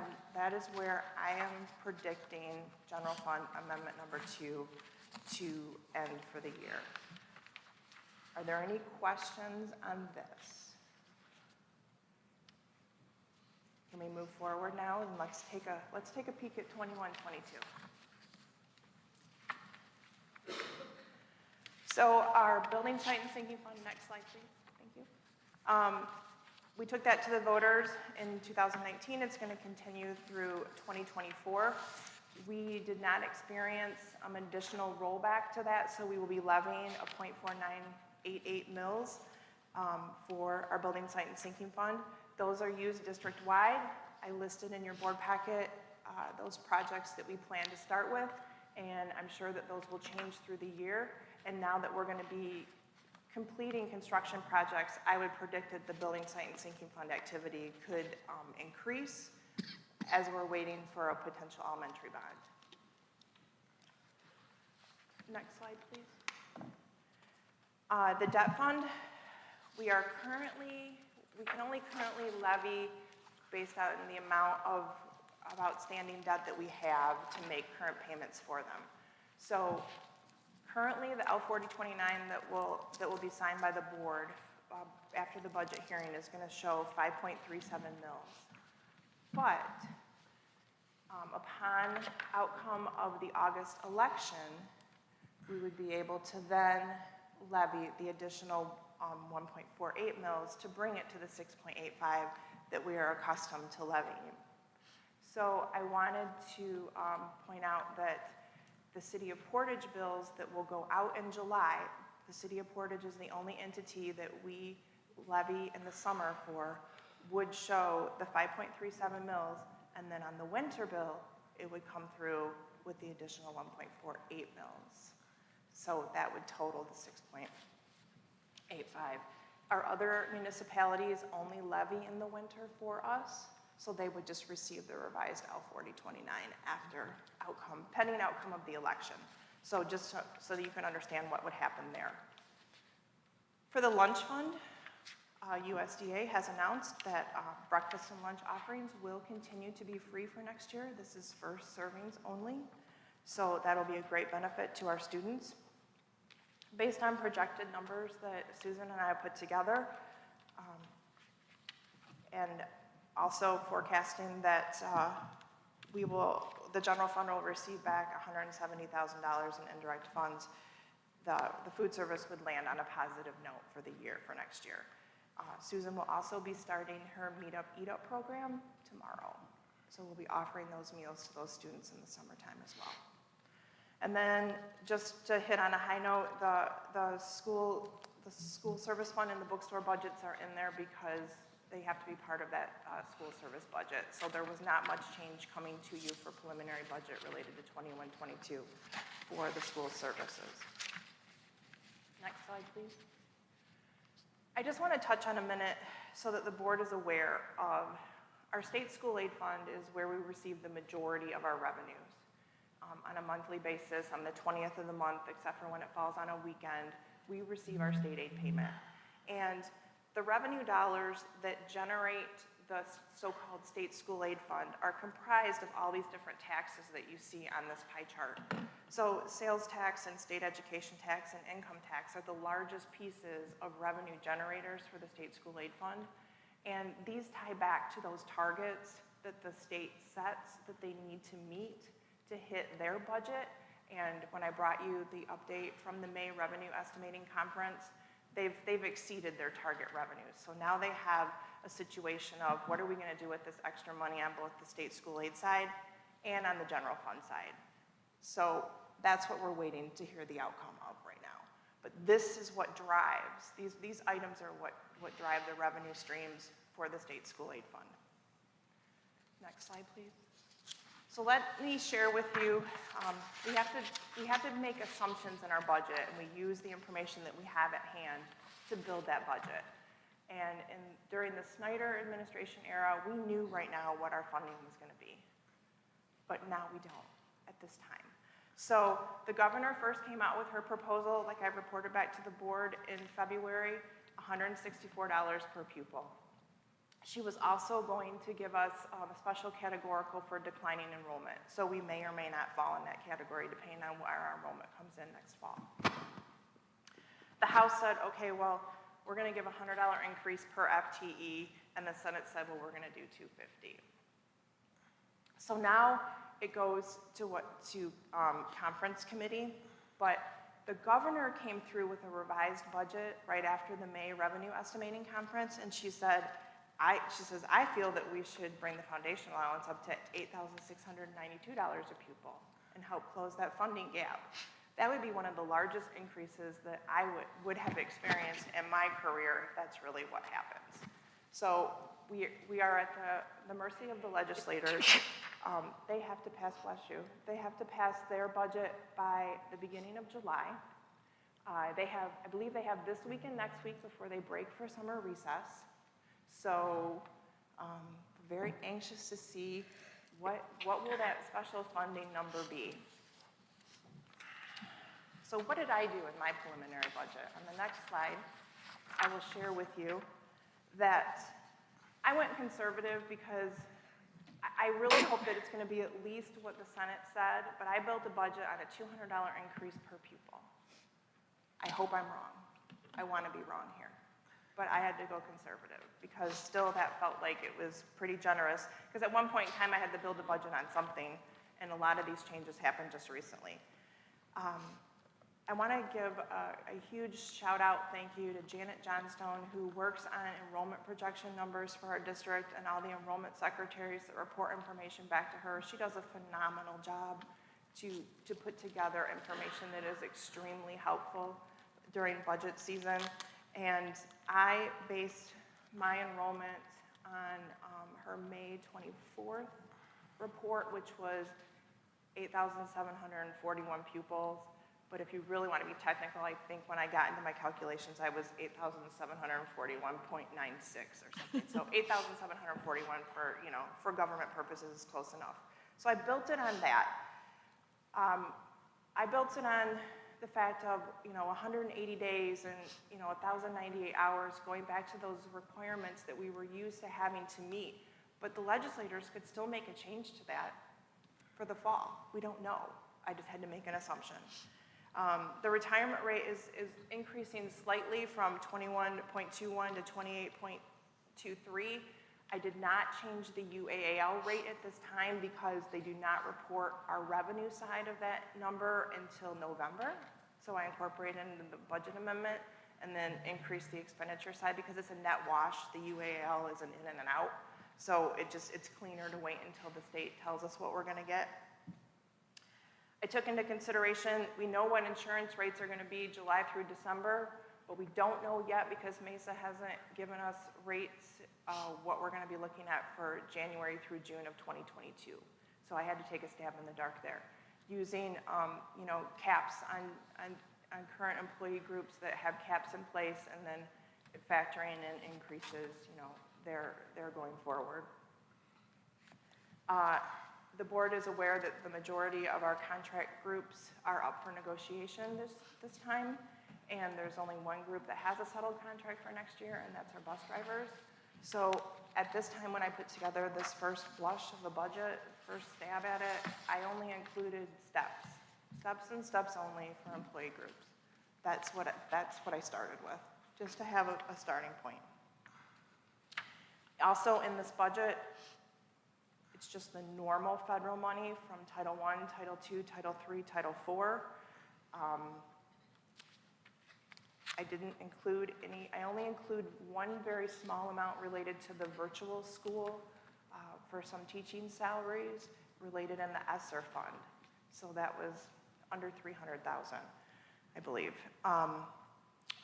I am predicting general fund amendment number 2 to end for the year. Are there any questions on this? Can we move forward now and let's take a peek at 21-22. So our building site and sinking fund, next slide please, thank you. We took that to the voters in 2019. It's going to continue through 2024. We did not experience additional rollback to that, so we will be levying a 0.4988 mils for our building site and sinking fund. Those are used district-wide. I listed in your board packet those projects that we plan to start with, and I'm sure that those will change through the year. And now that we're going to be completing construction projects, I would predict that the building site and sinking fund activity could increase as we're waiting for a potential elementary bond. Next slide, please. The debt fund, we can only currently levy based on the amount of outstanding debt that we have to make current payments for them. So currently, the L4029 that will be signed by the board after the budget hearing is going to show 5.37 mils. But upon outcome of the August election, we would be able to then levy the additional 1.48 mils to bring it to the 6.85 that we are accustomed to levying. So I wanted to point out that the City of Portage bills that will go out in July, the City of Portage is the only entity that we levy in the summer for, would show the 5.37 mils, and then on the winter bill, it would come through with the additional 1.48 mils. So that would total the 6.85. Our other municipalities only levy in the winter for us, so they would just receive the revised L4029 after pending outcome of the election. So just so that you can understand what would happen there. For the lunch fund, USDA has announced that breakfast and lunch offerings will continue to be free for next year. This is first servings only, so that'll be a great benefit to our students. Based on projected numbers that Susan and I have put together, and also forecasting that the general fund will receive back $170,000 in indirect funds, the food service would land on a positive note for the year, for next year. Susan will also be starting her Meet Up, Eat Up program tomorrow. So we'll be offering those meals to those students in the summertime as well. And then just to hit on a high note, the school service fund and the bookstore budgets are in there because they have to be part of that school service budget. So there was not much change coming to you for preliminary budget related to 21-22 for the school services. Next slide, please. I just want to touch on a minute so that the board is aware of our state school aid fund is where we receive the majority of our revenues. On a monthly basis, on the 20th of the month, except for when it falls on a weekend, we receive our state aid payment. And the revenue dollars that generate the so-called state school aid fund are comprised of all these different taxes that you see on this pie chart. So sales tax and state education tax and income tax are the largest pieces of revenue generators for the state school aid fund. And these tie back to those targets that the state sets that they need to meet to hit their budget. And when I brought you the update from the May Revenue Estimating Conference, they've exceeded their target revenues. So now they have a situation of what are we going to do with this extra money on both the state school aid side and on the general fund side. So that's what we're waiting to hear the outcome of right now. But this is what drives, these items are what drive the revenue streams for the state school aid fund. Next slide, please. So let me share with you, we have to make assumptions in our budget, and we use the information that we have at hand to build that budget. And during the Snyder administration era, we knew right now what our funding was going to be. But now we don't at this time. So the governor first came out with her proposal, like I reported back to the board in February, $164 per pupil. She was also going to give us a special categorical for declining enrollment. So we may or may not fall in that category depending on where our enrollment comes in next fall. The House said, okay, well, we're going to give a $100 increase per FTE, and the Senate said, well, we're going to do $250. So now it goes to conference committee, but the governor came through with a revised budget right after the May Revenue Estimating Conference, and she said, I feel that we should bring the foundation allowance up to $8,692 a pupil and help close that funding gap. That would be one of the largest increases that I would have experienced in my career if that's really what happens. So we are at the mercy of the legislators. They have to pass, bless you, they have to pass their budget by the beginning of July. I believe they have this week and next week before they break for summer recess. So very anxious to see what will that special funding number be. So what did I do in my preliminary budget? On the next slide, I will share with you that I went conservative because I really hope that it's going to be at least what the Senate said, but I built a budget on a $200 increase per pupil. I hope I'm wrong. I want to be wrong here. But I had to go conservative because still that felt like it was pretty generous. Because at one point in time I had to build a budget on something, and a lot of these changes happened just recently. I want to give a huge shout out, thank you to Janet Johnstone, who works on enrollment projection numbers for our district, and all the enrollment secretaries that report information back to her. She does a phenomenal job to put together information that is extremely helpful during budget season. And I based my enrollment on her May 24th report, which was 8,741 pupils. But if you really want to be technical, I think when I got into my calculations, I was 8,741.96 or something. So 8,741 for government purposes is close enough. So I built it on that. I built it on the fact of 180 days and 1,098 hours, going back to those requirements that we were used to having to meet. But the legislators could still make a change to that for the fall. We don't know. I just had to make an assumption. The retirement rate is increasing slightly from 21.21 to 28.23. I did not change the UAAL rate at this time because they do not report our revenue side of that number until November. So I incorporated into the budget amendment and then increased the expenditure side because it's a net wash. The UAAL is an in and an out. So it's cleaner to wait until the state tells us what we're gonna get. I took into consideration, we know what insurance rates are gonna be July through December, but we don't know yet because Mesa hasn't given us rates, what we're gonna be looking at for January through June of 2022. So I had to take a stab in the dark there. Using, caps on current employee groups that have caps in place and then factoring in increases, they're going forward. The board is aware that the majority of our contract groups are up for negotiation this time, and there's only one group that has a settled contract for next year, and that's our bus drivers. So at this time when I put together this first blush of the budget, first stab at it, I only included steps and steps only for employee groups. That's what I started with, just to have a starting point. Also in this budget, It's just the normal federal money from Title I, Title II, Title III, Title IV. I didn't include any, I only include one very small amount related to the virtual school for some teaching salaries related in the ESSER fund. So that was under 300,000, I believe. Our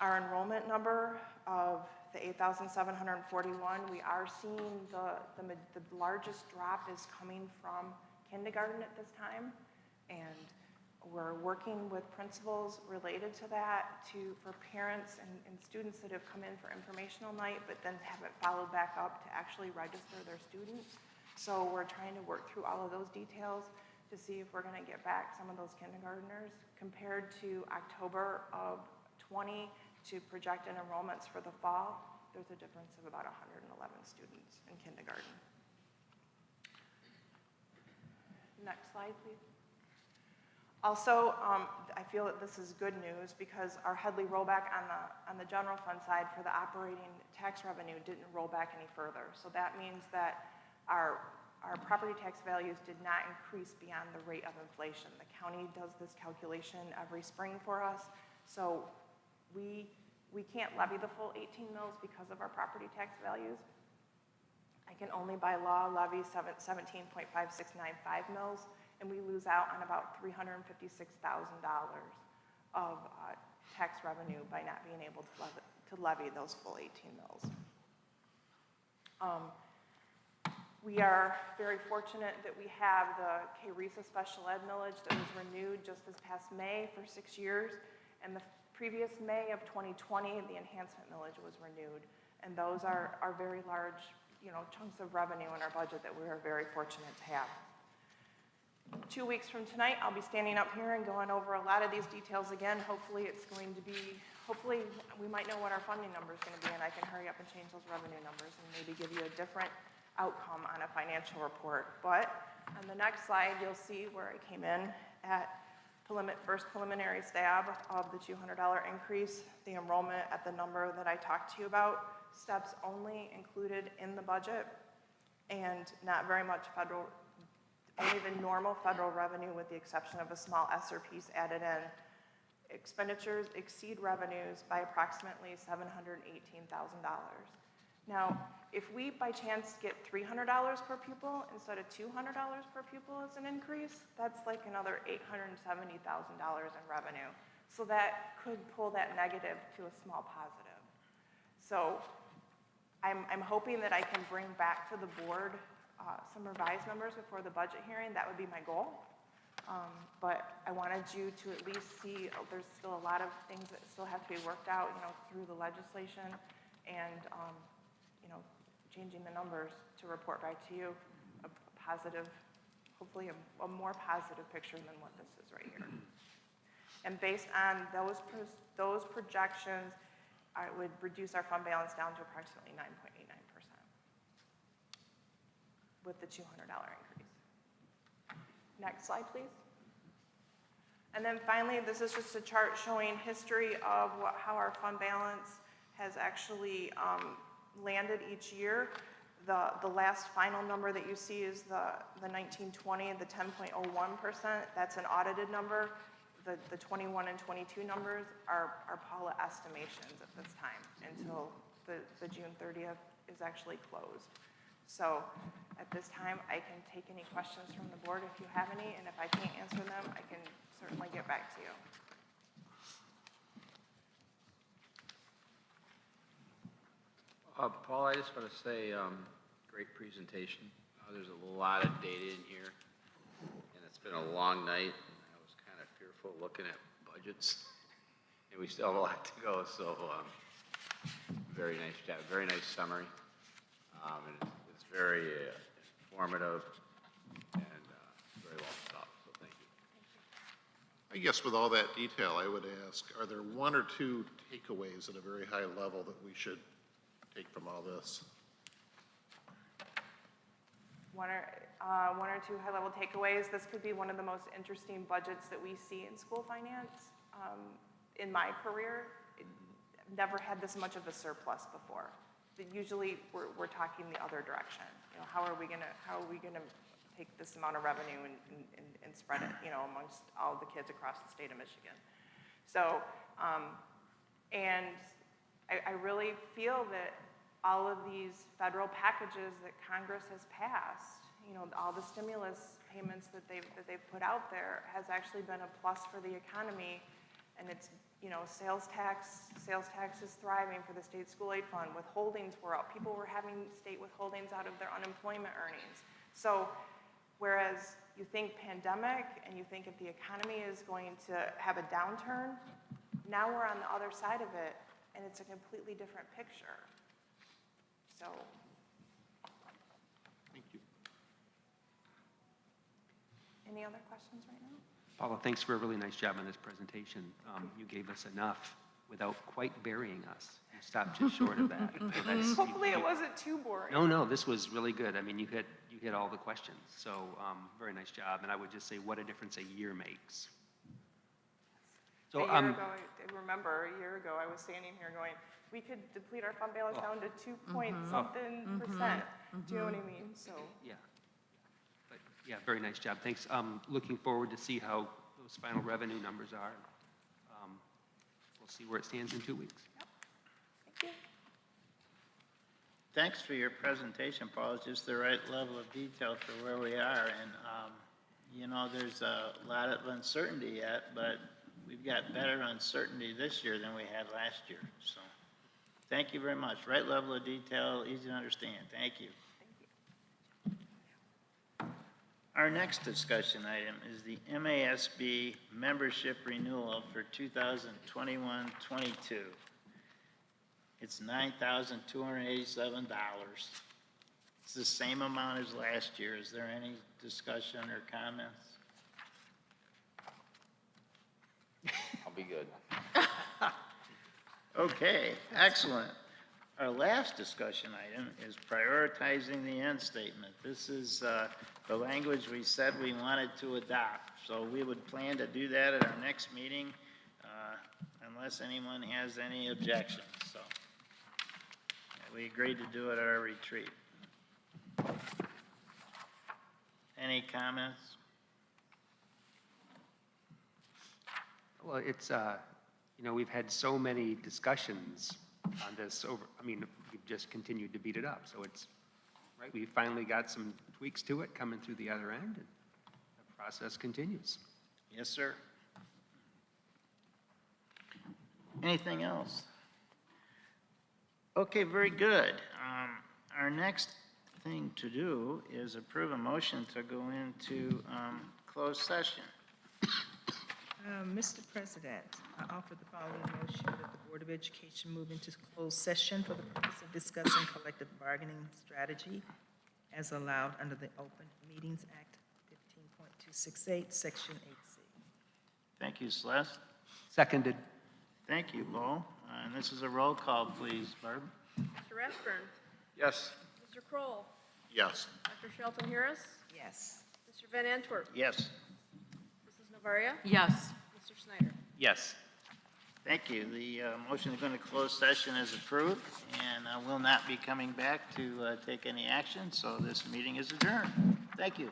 enrollment number of the 8,741, we are seeing the largest drop is coming from kindergarten at this time. And we're working with principals related to that for parents and students that have come in for informational night but then haven't followed back up to actually register their students. So we're trying to work through all of those details to see if we're going to get back some of those kindergartners. Compared to October of 20 to projected enrollments for the fall, there's a difference of about 111 students in kindergarten. Next slide, please. Also, I feel that this is good news because our Headley rollback on the general fund side for the operating tax revenue didn't roll back any further. So that means that our property tax values did not increase beyond the rate of inflation. The county does this calculation every spring for us. So we can't levy the full 18 mills because of our property tax values. I can only by law levy 17.5695 mills, and we lose out on about $356,000 of tax revenue by not being able to levy those full 18 mills. We are very fortunate that we have the KRESA special ed millage that was renewed just this past May for 6 years, and the previous May of 2020, the enhancement millage was renewed, and those are very large, chunks of revenue in our budget that we are very fortunate to have. 2 weeks from tonight, I'll be standing up here and going over a lot of these details again. Hopefully we might know what our funding number is going to be, and I can hurry up and change those revenue numbers and maybe give you a different outcome on a financial report. But on the next slide, you'll see where I came in at first preliminary stab of the $200 increase, the enrollment at the number that I talked to you about, steps only included in the budget, and not very much federal, only the normal federal revenue with the exception of a small ESSER piece added in. Expenditures exceed revenues by approximately $718,000. Now, if we by chance get $300 per pupil instead of $200 per pupil as an increase, that's like another $870,000 in revenue. So that could pull that negative to a small positive. So I'm hoping that I can bring back to the board some revised numbers before the budget hearing. That would be my goal. But I wanted you to at least see there's still a lot of things that still have to be worked out, through the legislation and, changing the numbers to report back to you a positive, hopefully a more positive picture than what this is right here. And based on those projections, I would reduce our fund balance down to approximately 9.89% with the $200 increase. Next slide, please. And then finally, this is just a chart showing history of how our fund balance has actually landed each year. The last final number that you see is the 1920, the 10.01%. That's an audited number. The 21 and 22 numbers are Paula estimations at this time until the June 30th is actually closed. So at this time, I can take any questions from the board if you have any, and if I can't answer them, I can certainly get back to you. Paul, I just want to say, great presentation. There's a lot of data in here, and it's been a long night. I was kind of fearful looking at budgets, and we still have a lot to go, so very nice job, very nice summary. And it's very informative and very well thought, so thank you. I guess with all that detail, I would ask, are there one or two takeaways at a very high level that we should take from all this? One or two high-level takeaways. This could be one of the most interesting budgets that we see in school finance. In my career, I've never had this much of a surplus before. Usually, we're talking the other direction. How are we gonna take this amount of revenue and spread it, you know, amongst all the kids across the state of Michigan. So, and I really feel that all of these federal packages that Congress has passed, you know, all the stimulus payments that they've put out there has actually been a plus for the economy. And it's, you know, sales tax is thriving for the state school aid fund. Withholdings were up. People were having state withholdings out of their unemployment earnings. So whereas you think pandemic and you think if the economy is going to have a downturn, now we're on the other side of it and it's a completely different picture. So. Thank you. Any other questions right now? Paula, thanks for a really nice job on this presentation. You gave us enough without quite burying us. You stopped just short of that. So that's- Hopefully it wasn't too boring. No, this was really good. I mean, you hit all the questions. So very nice job. And I would just say what a difference a year makes. So, I remember a year ago, I was standing here going, we could deplete our fund balance down to 2-point-something percent. Do you know what I mean? So. Yeah. But yeah, very nice job. Thanks. Looking forward to see how those final revenue numbers are. We'll see where it stands in 2 weeks. Thank you. Thanks for your presentation, Paul. It's just the right level of detail for where we are. And, you know, there's a lot of uncertainty yet, but we've got better uncertainty this year than we had last year. So thank you very much. Right level of detail, easy to understand. Thank you. Our next discussion item is the MASB membership renewal for 2021-22. It's $9,287. It's the same amount as last year. Is there any discussion or comments? I'll be good. Okay, excellent. Our last discussion item is prioritizing the end statement. This is the language we said we wanted to adopt. So we would plan to do that at our next meeting unless anyone has any objections. So we agreed to do it at our retreat. Any comments? Well, it's, you know, we've had so many discussions on this over, I mean, we've just continued to beat it up. So it's, right, we finally got some tweaks to it coming through the other end, and the process continues. Yes, sir. Anything else? Okay, very good. Our next thing to do is approve a motion to go into closed session. Mr. President, I offer the following motion that the Board of Education move into closed session for the purpose of discussing collective bargaining strategy as allowed under the Open Meetings Act 15.268, Section 8C. Thank you, Celeste. Seconded. Thank you, Bo. And this is a roll call, please, Barb. Mr. Rathburn? Yes. Mr. Kroll? Yes. Dr. Shelton Harris? Yes. Mr. Van Antwerp? Yes. Mrs. Navaria? Yes. Mr. Snyder? Yes. Thank you. The motion to go into closed session is approved, and I will not be coming back to take any action, so this meeting is adjourned. Thank you.